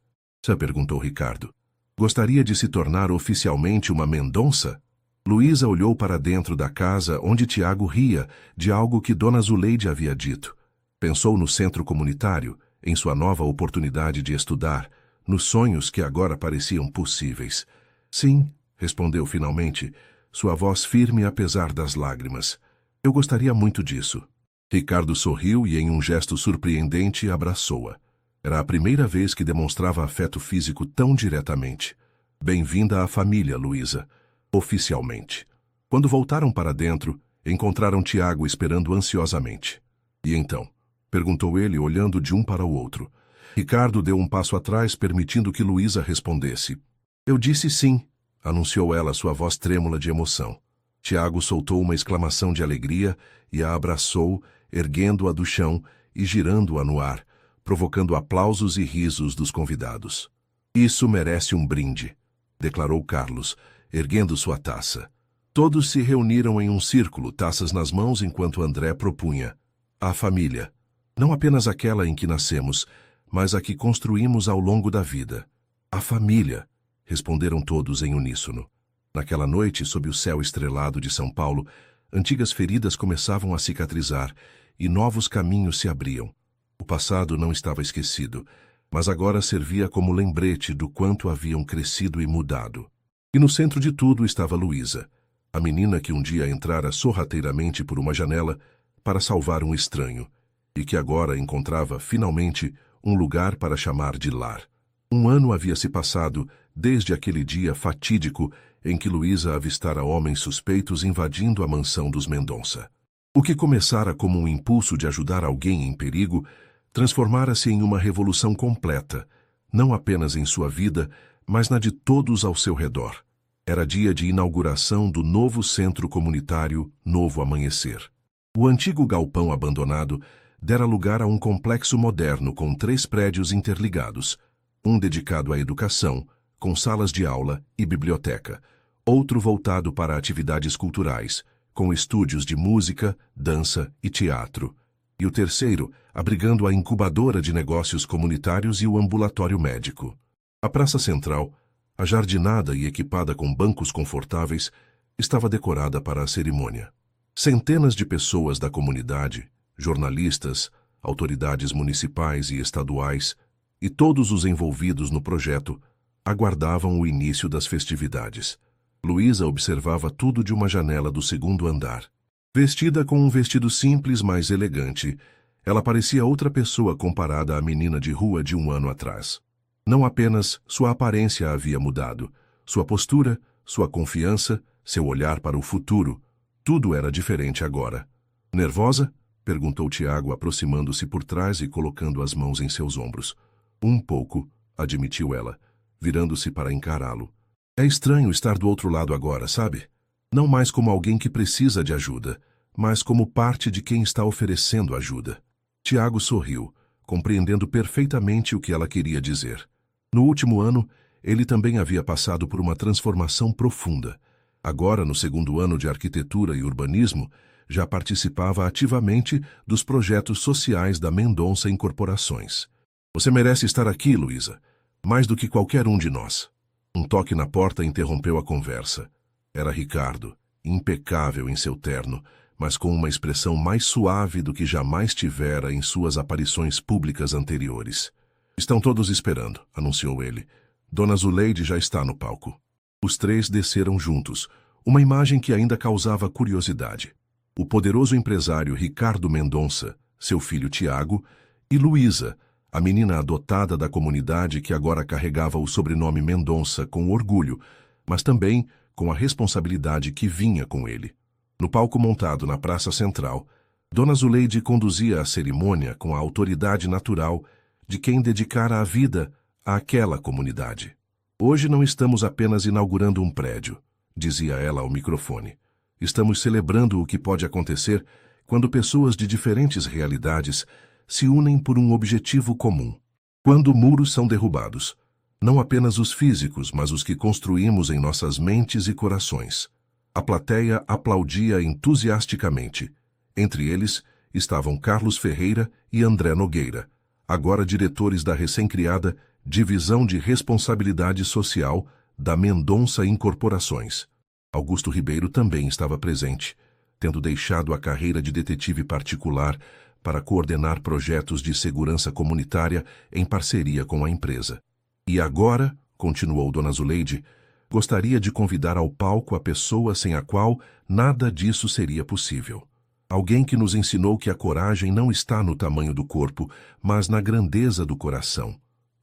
S1: Perguntou Ricardo. Gostaria de se tornar oficialmente uma Mendonça? Luísa olhou para dentro da casa onde Tiago ria de algo que Dona Zuleide havia dito. Pensou no centro comunitário, em sua nova oportunidade de estudar, nos sonhos que agora pareciam possíveis. Sim, respondeu finalmente, sua voz firme apesar das lágrimas. Eu gostaria muito disso. Ricardo sorriu e, em um gesto surpreendente, abraçou-a. Era a primeira vez que demonstrava afeto físico tão diretamente. Bem-vinda à família, Luísa. Oficialmente. Quando voltaram para dentro, encontraram Tiago esperando ansiosamente. E então? Perguntou ele, olhando de um para o outro. Ricardo deu um passo atrás, permitindo que Luísa respondesse. Eu disse sim, anunciou ela, sua voz trêmula de emoção. Tiago soltou uma exclamação de alegria e a abraçou, erguendo-a do chão e girando-a no ar, provocando aplausos e risos dos convidados. Isso merece um brinde, declarou Carlos, erguendo sua taça. Todos se reuniram em um círculo, taças nas mãos, enquanto André propunha. A família. Não apenas aquela em que nascemos, mas a que construímos ao longo da vida. A família, responderam todos em uníssono. Naquela noite, sob o céu estrelado de São Paulo, antigas feridas começavam a cicatrizar e novos caminhos se abriam. O passado não estava esquecido, mas agora servia como lembrete do quanto haviam crescido e mudado. E no centro de tudo estava Luísa, a menina que um dia entrara sorrateiramente por uma janela para salvar um estranho, e que agora encontrava, finalmente, um lugar para chamar de lar. Um ano havia se passado desde aquele dia fatídico em que Luísa avistara homens suspeitos invadindo a mansão dos Mendonça. O que começara como um impulso de ajudar alguém em perigo, transformara-se em uma revolução completa, não apenas em sua vida, mas na de todos ao seu redor. Era dia de inauguração do novo centro comunitário Novo Amanhecer. O antigo galpão abandonado dera lugar a um complexo moderno com 3 prédios interligados, um dedicado à educação, com salas de aula e biblioteca, outro voltado para atividades culturais, com estúdios de música, dança e teatro, e o terceiro abrigando a incubadora de negócios comunitários e o ambulatório médico. A praça central, ajardinada e equipada com bancos confortáveis, estava decorada para a cerimônia. Centenas de pessoas da comunidade, jornalistas, autoridades municipais e estaduais, e todos os envolvidos no projeto, aguardavam o início das festividades. Luísa observava tudo de uma janela do 2º andar. Vestida com um vestido simples, mas elegante, ela parecia outra pessoa comparada à menina de rua de um ano atrás. Não apenas sua aparência havia mudado, sua postura, sua confiança, seu olhar para o futuro, tudo era diferente agora. Nervosa? Perguntou Tiago, aproximando-se por trás e colocando as mãos em seus ombros. Um pouco, admitiu ela, virando-se para encará-lo. É estranho estar do outro lado agora, sabe? Não mais como alguém que precisa de ajuda, mas como parte de quem está oferecendo ajuda. Tiago sorriu, compreendendo perfeitamente o que ela queria dizer. No último ano, ele também havia passado por uma transformação profunda. Agora, no segundo ano de arquitetura e urbanismo, já participava ativamente dos projetos sociais da Mendonça Incorporações. Você merece estar aqui, Luísa, mais do que qualquer um de nós. Um toque na porta interrompeu a conversa. Era Ricardo, impecável em seu terno, mas com uma expressão mais suave do que jamais tivera em suas aparições públicas anteriores. Estão todos esperando, anunciou ele. Dona Zuleide já está no palco. Os três desceram juntos, uma imagem que ainda causava curiosidade. O poderoso empresário Ricardo Mendonça, seu filho Tiago, e Luísa, a menina adotada da comunidade que agora carregava o sobrenome Mendonça com orgulho, mas também com a responsabilidade que vinha com ele. No palco montado na Praça Central, Dona Zuleide conduzia a cerimônia com a autoridade natural de quem dedicara a vida àquela comunidade. Hoje não estamos apenas inaugurando um prédio, dizia ela ao microfone. Estamos celebrando o que pode acontecer quando pessoas de diferentes realidades se unem por um objetivo comum. Quando muros são derrubados, não apenas os físicos, mas os que construímos em nossas mentes e corações. A plateia aplaudia entusiasticamente. Entre eles estavam Carlos Ferreira e André Nogueira, agora diretores da recém-criada Divisão de Responsabilidade Social da Mendonça Incorporações. Augusto Ribeiro também estava presente, tendo deixado a carreira de detetive particular para coordenar projetos de segurança comunitária em parceria com a empresa. E agora, continuou Dona Zuleide, gostaria de convidar ao palco a pessoa sem a qual nada disso seria possível. Alguém que nos ensinou que a coragem não está no tamanho do corpo, mas na grandeza do coração.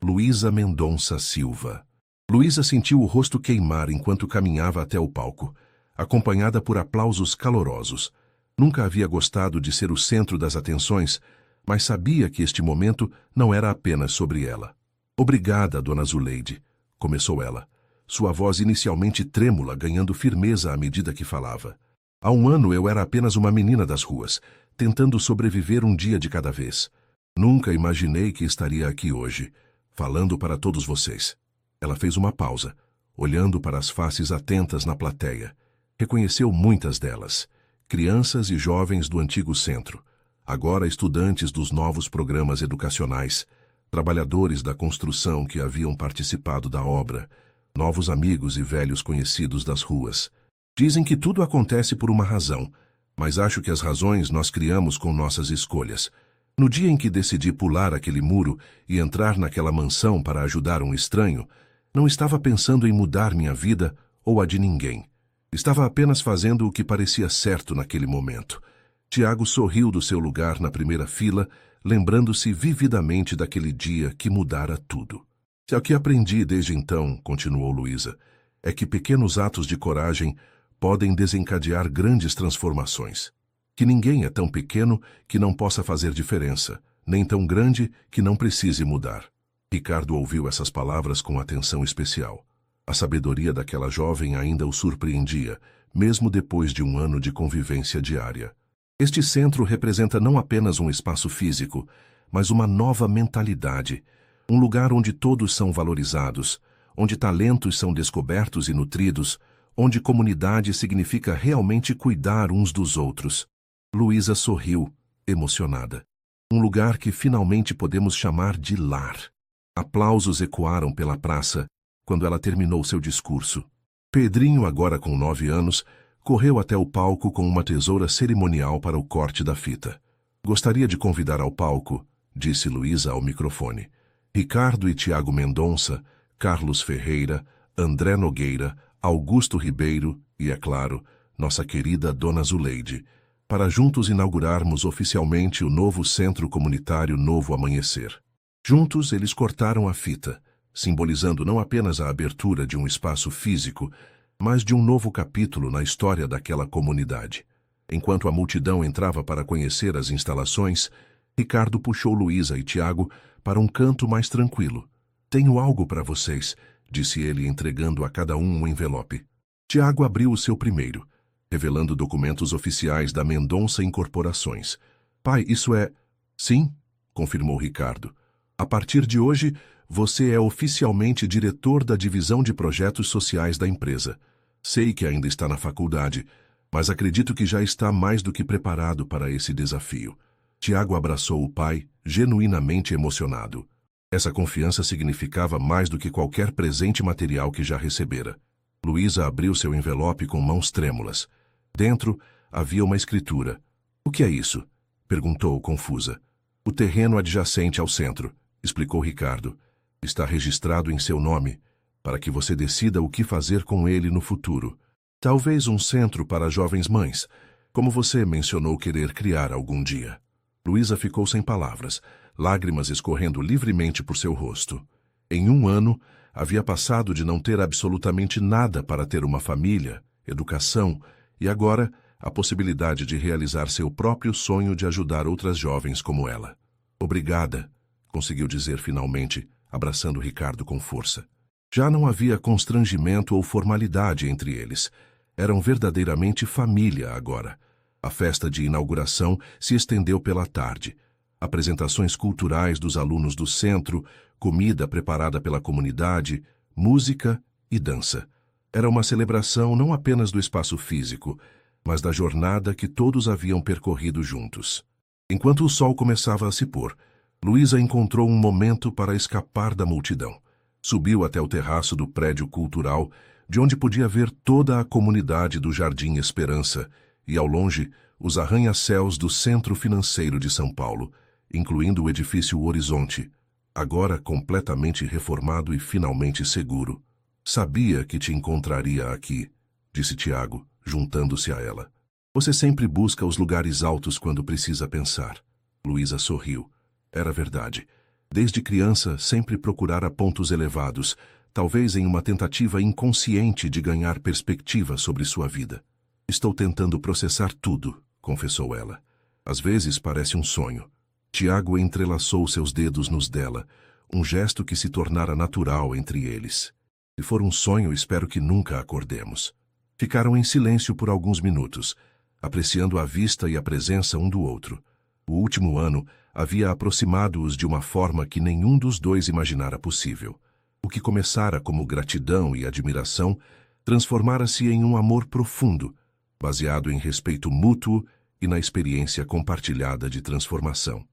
S1: Luísa Mendonça Silva. Luísa sentiu o rosto queimar enquanto caminhava até o palco, acompanhada por aplausos calorosos. Nunca havia gostado de ser o centro das atenções, mas sabia que este momento não era apenas sobre ela. Obrigada, Dona Zuleide, começou ela, sua voz inicialmente trêmula, ganhando firmeza à medida que falava. Há um ano eu era apenas uma menina das ruas, tentando sobreviver um dia de cada vez. Nunca imaginei que estaria aqui hoje, falando para todos vocês. Ela fez uma pausa, olhando para as faces atentas na plateia. Reconheceu muitas delas, crianças e jovens do antigo centro, agora estudantes dos novos programas educacionais, trabalhadores da construção que haviam participado da obra, novos amigos e velhos conhecidos das ruas. Dizem que tudo acontece por uma razão, mas acho que as razões nós criamos com nossas escolhas. No dia em que decidi pular aquele muro e entrar naquela mansão para ajudar um estranho, não estava pensando em mudar minha vida ou a de ninguém. Estava apenas fazendo o que parecia certo naquele momento. Tiago sorriu do seu lugar na primeira fila, lembrando-se vividamente daquele dia que mudara tudo. O que aprendi desde então, continuou Luísa, é que pequenos atos de coragem podem desencadear grandes transformações. Que ninguém é tão pequeno que não possa fazer diferença, nem tão grande que não precise mudar. Ricardo ouviu essas palavras com atenção especial. A sabedoria daquela jovem ainda o surpreendia, mesmo depois de um ano de convivência diária. Este centro representa não apenas um espaço físico, mas uma nova mentalidade, um lugar onde todos são valorizados, onde talentos são descobertos e nutridos, onde comunidade significa realmente cuidar uns dos outros. Luísa sorriu, emocionada. Um lugar que finalmente podemos chamar de lar. Aplausos ecoaram pela praça quando ela terminou seu discurso. Pedrinho, agora com 9 anos, correu até o palco com uma tesoura cerimonial para o corte da fita. Gostaria de convidar ao palco, disse Luísa ao microfone, Ricardo e Tiago Mendonça, Carlos Ferreira, André Nogueira, Augusto Ribeiro e, é claro, nossa querida Dona Zuleide, para juntos inaugurarmos oficialmente o novo Centro Comunitário Novo Amanhecer. Juntos eles cortaram a fita, simbolizando não apenas a abertura de um espaço físico, mas de um novo capítulo na história daquela comunidade. Enquanto a multidão entrava para conhecer as instalações, Ricardo puxou Luísa e Tiago para um canto mais tranquilo. Tenho algo para vocês, disse ele entregando a cada um envelope. Tiago abriu o seu primeiro. revelando documentos oficiais da Mendonça Incorporações. Pai, isso é... Sim, confirmou Ricardo. A partir de hoje, você é oficialmente diretor da divisão de projetos sociais da empresa. Sei que ainda está na faculdade, mas acredito que já está mais do que preparado para esse desafio. Tiago abraçou o pai, genuinamente emocionado. Essa confiança significava mais do que qualquer presente material que já recebera. Luísa abriu seu envelope com mãos trêmulas. Dentro havia uma escritura. O que é isso? Perguntou, confusa. O terreno adjacente ao centro, explicou Ricardo. Está registrado em seu nome, para que você decida o que fazer com ele no futuro. Talvez um centro para jovens mães, como você mencionou querer criar algum dia. Luísa ficou sem palavras, lágrimas escorrendo livremente por seu rosto. Em 1 ano, havia passado de não ter absolutamente nada para ter uma família, educação e agora a possibilidade de realizar seu próprio sonho de ajudar outras jovens como ela. Obrigada, conseguiu dizer finalmente, abraçando Ricardo com força. Já não havia constrangimento ou formalidade entre eles. Eram verdadeiramente família agora. A festa de inauguração se estendeu pela tarde. Apresentações culturais dos alunos do centro, comida preparada pela comunidade, música e dança. Era uma celebração não apenas do espaço físico, mas da jornada que todos haviam percorrido juntos. Enquanto o sol começava a se pôr, Luísa encontrou um momento para escapar da multidão. Subiu até o terraço do prédio cultural, de onde podia ver toda a comunidade do Jardim Esperança e, ao longe, os arranha-céus do Centro Financeiro de São Paulo, incluindo o edifício Horizonte, agora completamente reformado e finalmente seguro. Sabia que te encontraria aqui, disse Tiago, juntando-se a ela. Você sempre busca os lugares altos quando precisa pensar. Luísa sorriu. Era verdade. Desde criança, sempre procurara pontos elevados, talvez em uma tentativa inconsciente de ganhar perspectiva sobre sua vida. Estou tentando processar tudo, confessou ela. Às vezes parece um sonho. Tiago entrelaçou seus dedos nos dela, um gesto que se tornara natural entre eles. Se for um sonho, espero que nunca acordemos. Ficaram em silêncio por alguns minutos, apreciando a vista e a presença um do outro. O último ano havia aproximado-os de uma forma que nenhum dos dois imaginara possível. O que começara como gratidão e admiração transformara-se em um amor profundo, baseado em respeito mútuo e na experiência compartilhada de transformação.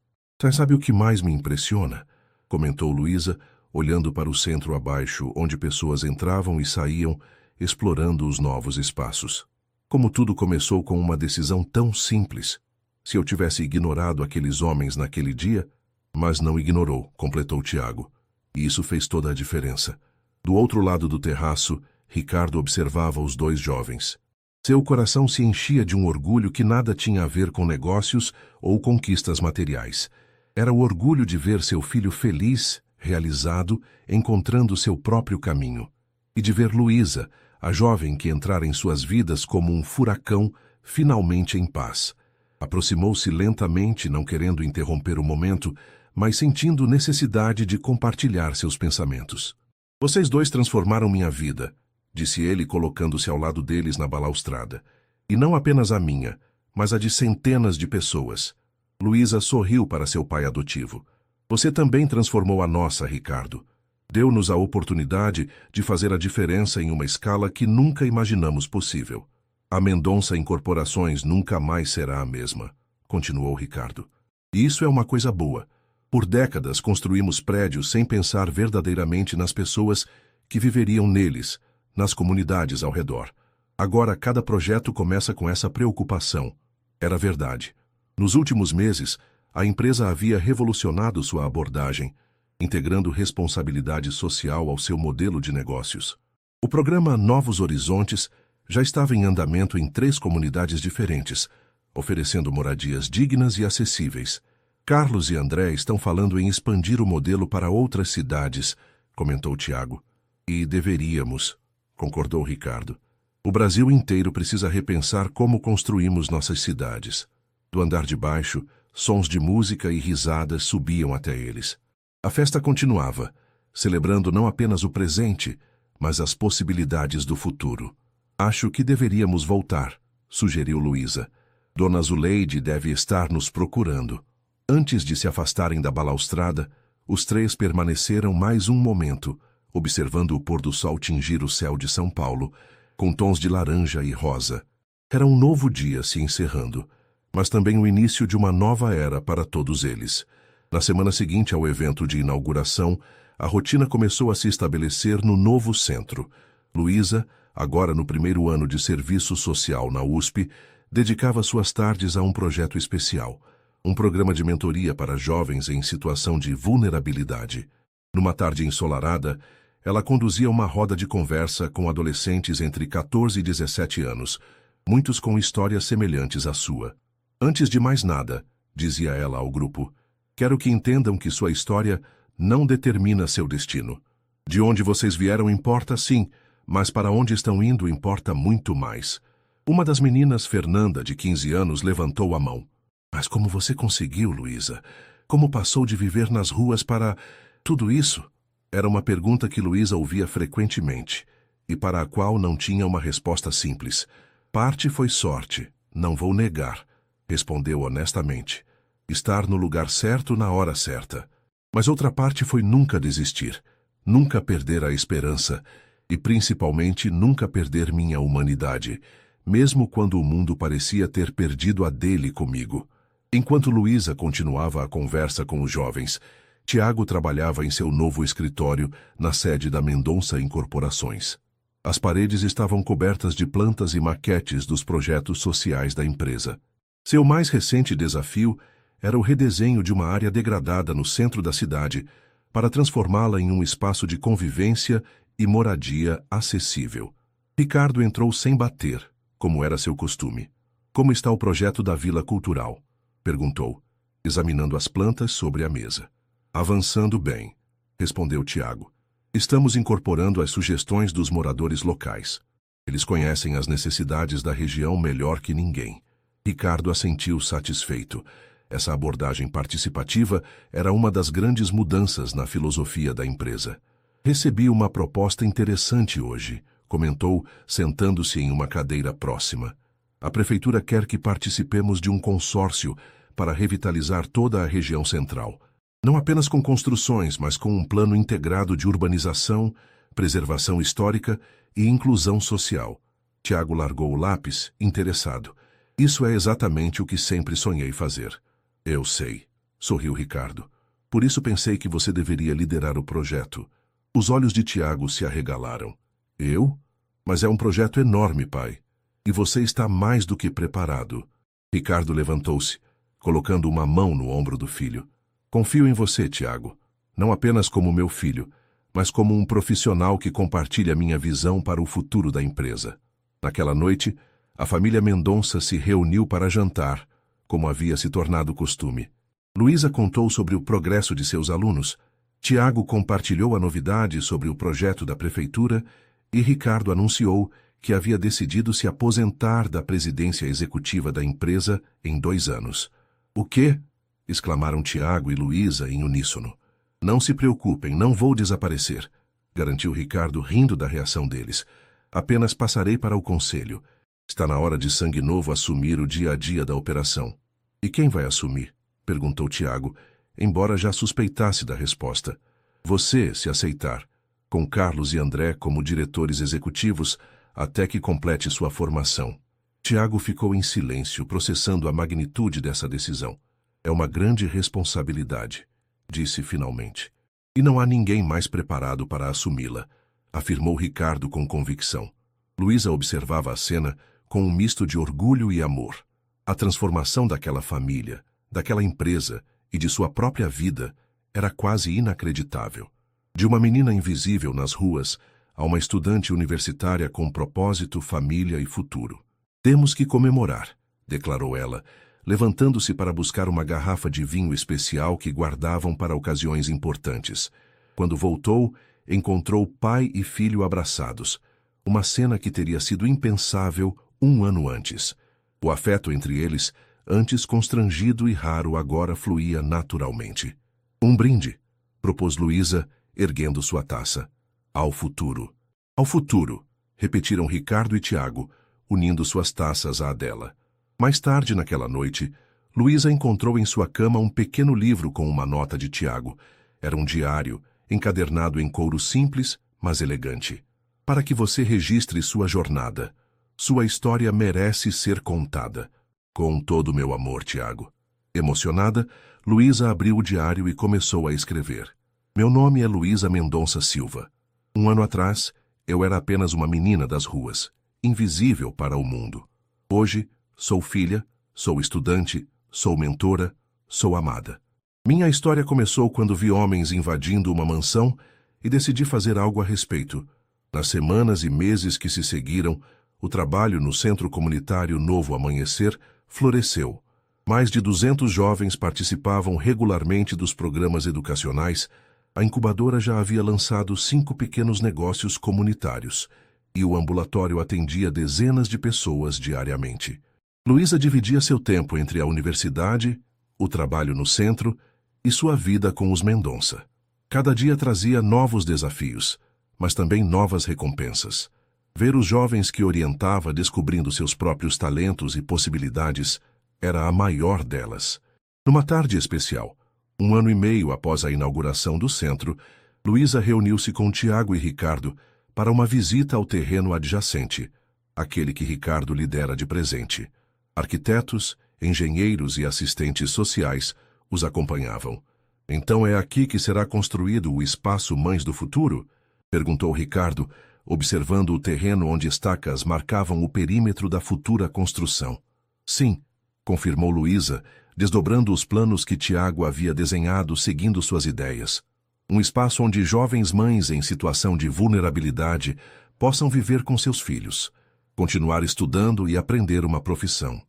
S1: Sabe o que mais me impressiona? Comentou Luísa, olhando para o centro abaixo, onde pessoas entravam e saíam, explorando os novos espaços. Como tudo começou com uma decisão tão simples. Se eu tivesse ignorado aqueles homens naquele dia, mas não ignorou, completou Tiago. E isso fez toda a diferença. Do outro lado do terraço, Ricardo observava os dois jovens. Seu coração se enchia de um orgulho que nada tinha a ver com negócios ou conquistas materiais. Era o orgulho de ver seu filho feliz, realizado, encontrando seu próprio caminho. E de ver Luísa, a jovem que entrara em suas vidas como um furacão, finalmente em paz. Aproximou-se lentamente, não querendo interromper o momento, mas sentindo necessidade de compartilhar seus pensamentos. Vocês dois transformaram minha vida, disse ele, colocando-se ao lado deles na balaustrada. E não apenas a minha, mas a de centenas de pessoas. Luísa sorriu para seu pai adotivo. Você também transformou a nossa, Ricardo. Deu-nos a oportunidade de fazer a diferença em uma escala que nunca imaginamos possível. A Mendonça Incorporações nunca mais será a mesma, continuou Ricardo. E isso é uma coisa boa. Por décadas construímos prédios sem pensar verdadeiramente nas pessoas que viveriam neles, nas comunidades ao redor. Agora cada projeto começa com essa preocupação. Era verdade. Nos últimos meses, a empresa havia revolucionado sua abordagem, integrando responsabilidade social ao seu modelo de negócios. O programa Novos Horizontes já estava em andamento em 3 comunidades diferentes, oferecendo moradias dignas e acessíveis. Carlos e André estão falando em expandir o modelo para outras cidades, comentou Tiago. E deveríamos, concordou Ricardo. O Brasil inteiro precisa repensar como construímos nossas cidades. Do andar de baixo, sons de música e risadas subiam até eles. A festa continuava, celebrando não apenas o presente, mas as possibilidades do futuro. Acho que deveríamos voltar, sugeriu Luísa. Dona Zuleide deve estar nos procurando. Antes de se afastarem da balaustrada, os três permaneceram mais um momento, observando o pôr do sol tingir o céu de São Paulo, com tons de laranja e rosa. Era um novo dia se encerrando, mas também o início de uma nova era para todos eles. Na semana seguinte ao evento de inauguração, a rotina começou a se estabelecer no novo centro. Luísa, agora no primeiro ano de serviço social na USP, dedicava suas tardes a um projeto especial, um programa de mentoria para jovens em situação de vulnerabilidade. Numa tarde ensolarada, ela conduzia uma roda de conversa com adolescentes entre 14 e 17 anos, muitos com histórias semelhantes à sua. Antes de mais nada, dizia ela ao grupo, quero que entendam que sua história não determina seu destino. De onde vocês vieram importa sim, mas para onde estão indo importa muito mais. Uma das meninas, Fernanda, de 15 anos, levantou a mão. Mas como você conseguiu, Luísa? Como passou de viver nas ruas para tudo isso? Era uma pergunta que Luísa ouvia frequentemente, e para a qual não tinha uma resposta simples. Parte foi sorte, não vou negar, respondeu honestamente. Estar no lugar certo na hora certa. Mas outra parte foi nunca desistir, nunca perder a esperança, e principalmente nunca perder minha humanidade, mesmo quando o mundo parecia ter perdido a dele comigo. Enquanto Luísa continuava a conversa com os jovens, Tiago trabalhava em seu novo escritório na sede da Mendonça Incorporações. As paredes estavam cobertas de plantas e maquetes dos projetos sociais da empresa. Seu mais recente desafio era o redesenho de uma área degradada no centro da cidade para transformá-la em um espaço de convivência e moradia acessível. Ricardo entrou sem bater, como era seu costume. Como está o projeto da Vila Cultural? Perguntou, examinando as plantas sobre a mesa. Avançando bem, respondeu Tiago. Estamos incorporando as sugestões dos moradores locais. Eles conhecem as necessidades da região melhor que ninguém. Ricardo assentiu satisfeito. Essa abordagem participativa era uma das grandes mudanças na filosofia da empresa. Recebi uma proposta interessante hoje, comentou, sentando-se em uma cadeira próxima. A prefeitura quer que participemos de um consórcio para revitalizar toda a região central. Não apenas com construções, mas com um plano integrado de urbanização, preservação histórica e inclusão social. Tiago largou o lápis, interessado. Isso é exatamente o que sempre sonhei fazer. Eu sei, sorriu Ricardo. Por isso pensei que você deveria liderar o projeto. Os olhos de Tiago se arregalaram. Eu? Mas é um projeto enorme, pai. E você está mais do que preparado. Ricardo levantou-se, colocando uma mão no ombro do filho. Confio em você, Tiago. Não apenas como meu filho, mas como um profissional que compartilha minha visão para o futuro da empresa. Naquela noite, a família Mendonça se reuniu para jantar, como havia se tornado costume. Luísa contou sobre o progresso de seus alunos, Tiago compartilhou a novidade sobre o projeto da prefeitura e Ricardo anunciou que havia decidido se aposentar da presidência executiva da empresa em 2 anos. O quê? Exclamaram Tiago e Luísa em uníssono. Não se preocupem, não vou desaparecer, garantiu Ricardo rindo da reação deles. Apenas passarei para o conselho. Está na hora de Sangue Novo assumir o dia a dia da operação. E quem vai assumir? Perguntou Tiago, embora já suspeitasse da resposta. Você, se aceitar, com Carlos e André como diretores executivos, até que complete sua formação. Tiago ficou em silêncio, processando a magnitude dessa decisão. É uma grande responsabilidade, disse finalmente. E não há ninguém mais preparado para assumi-la, afirmou Ricardo com convicção. Luísa observava a cena com um misto de orgulho e amor. A transformação daquela família, daquela empresa e de sua própria vida era quase inacreditável. De uma menina invisível nas ruas a uma estudante universitária com propósito, família e futuro. Temos que comemorar, declarou ela, levantando-se para buscar uma garrafa de vinho especial que guardavam para ocasiões importantes. Quando voltou, encontrou pai e filho abraçados, uma cena que teria sido impensável 1 ano antes. O afeto entre eles, antes constrangido e raro, agora fluía naturalmente. Um brinde, propôs Luísa, erguendo sua taça. Ao futuro. Ao futuro, repetiram Ricardo e Tiago, unindo suas taças à dela. Mais tarde naquela noite, Luísa encontrou em sua cama um pequeno livro com uma nota de Tiago. Era um diário, encadernado em couro simples, mas elegante. Para que você registre sua jornada. Sua história merece ser contada. Com todo o meu amor, Tiago. Emocionada, Luísa abriu o diário e começou a escrever. Meu nome é Luísa Mendonça Silva. 1 ano atrás, eu era apenas uma menina das ruas, invisível para o mundo. Hoje, sou filha, sou estudante, sou mentora, sou amada. Minha história começou quando vi homens invadindo uma mansão e decidi fazer algo a respeito. Nas semanas e meses que se seguiram, o trabalho no Centro Comunitário Novo Amanhecer floresceu. Mais de 200 jovens participavam regularmente dos programas educacionais. A incubadora já havia lançado 5 pequenos negócios comunitários e o ambulatório atendia dezenas de pessoas diariamente. Luísa dividia seu tempo entre a universidade, o trabalho no centro e sua vida com os Mendonça. Cada dia trazia novos desafios, mas também novas recompensas. Ver os jovens que orientava descobrindo seus próprios talentos e possibilidades era a maior delas. Numa tarde especial, 1 ano e meio após a inauguração do centro, Luísa reuniu-se com Tiago e Ricardo para uma visita ao terreno adjacente, aquele que Ricardo lhe dera de presente. Arquitetos, engenheiros e assistentes sociais os acompanhavam. Então é aqui que será construído o Espaço Mães do Futuro? Perguntou Ricardo, observando o terreno onde estacas marcavam o perímetro da futura construção. Sim, confirmou Luísa, desdobrando os planos que Tiago havia desenhado seguindo suas ideias. Um espaço onde jovens mães em situação de vulnerabilidade possam viver com seus filhos, continuar estudando e aprender uma profissão.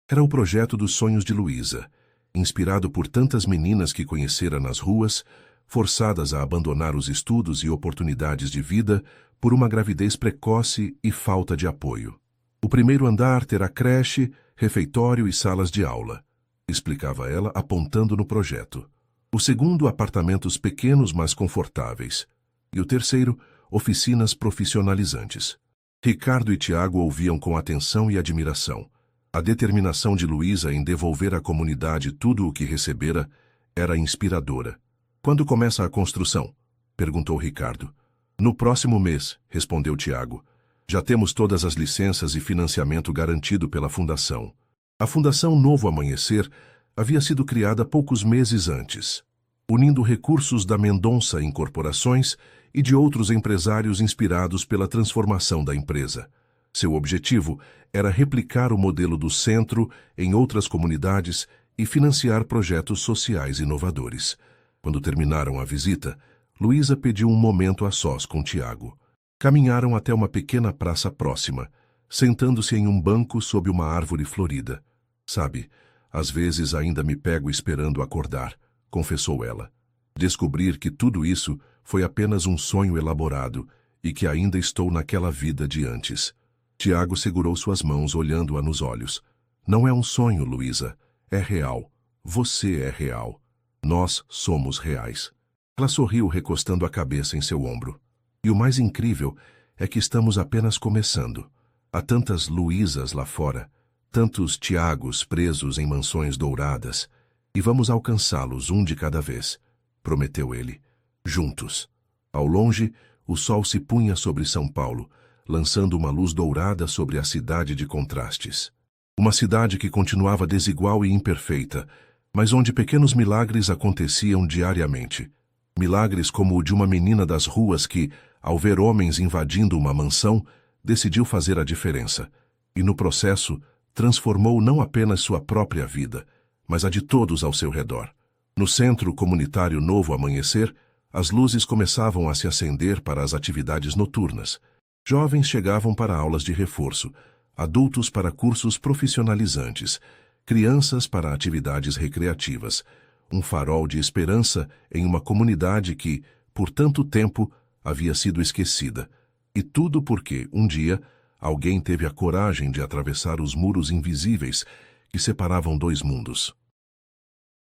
S1: Era o projeto dos sonhos de Luísa, inspirado por tantas meninas que conhecera nas ruas, forçadas a abandonar os estudos e oportunidades de vida por uma gravidez precoce e falta de apoio. O primeiro andar terá creche, refeitório e salas de aula, explicava ela, apontando no projeto. O segundo, apartamentos pequenos, mas confortáveis. E o terceiro, oficinas profissionalizantes. Ricardo e Tiago ouviam com atenção e admiração. A determinação de Luísa em devolver à comunidade tudo o que recebera era inspiradora. Quando começa a construção? Perguntou Ricardo. No próximo mês, respondeu Tiago. Já temos todas as licenças e financiamento garantido pela Fundação. A Fundação Novo Amanhecer havia sido criada poucos meses antes, unindo recursos da Mendonça Incorporações e de outros empresários inspirados pela transformação da empresa. Seu objetivo era replicar o modelo do centro em outras comunidades e financiar projetos sociais inovadores. Quando terminaram a visita, Luísa pediu um momento a sós com Tiago. Caminharam até uma pequena praça próxima, sentando-se em um banco sob uma árvore florida. Sabe, às vezes ainda me pego esperando acordar, confessou ela. Descobrir que tudo isso foi apenas um sonho elaborado e que ainda estou naquela vida de antes. Tiago segurou suas mãos, olhando-a nos olhos. Não é um sonho, Luísa. É real. Você é real. Nós somos reais. Ela sorriu, recostando a cabeça em seu ombro. E o mais incrível é que estamos apenas começando. Há tantas Luísas lá fora, tantos Tiagos presos em mansões douradas, e vamos alcançá-los um de cada vez, prometeu ele. Juntos. Ao longe, o sol se punha sobre São Paulo, lançando uma luz dourada sobre a cidade de contrastes. Uma cidade que continuava desigual e imperfeita, mas onde pequenos milagres aconteciam diariamente. Milagres como o de uma menina das ruas que, ao ver homens invadindo uma mansão, decidiu fazer a diferença. E no processo, transformou não apenas sua própria vida, mas a de todos ao seu redor. No Centro Comunitário Novo Amanhecer, as luzes começavam a se acender para as atividades noturnas. Jovens chegavam para aulas de reforço, adultos para cursos profissionalizantes, crianças para atividades recreativas, um farol de esperança em uma comunidade que, por tanto tempo, havia sido esquecida. E tudo porque, um dia, alguém teve a coragem de atravessar os muros invisíveis que separavam dois mundos.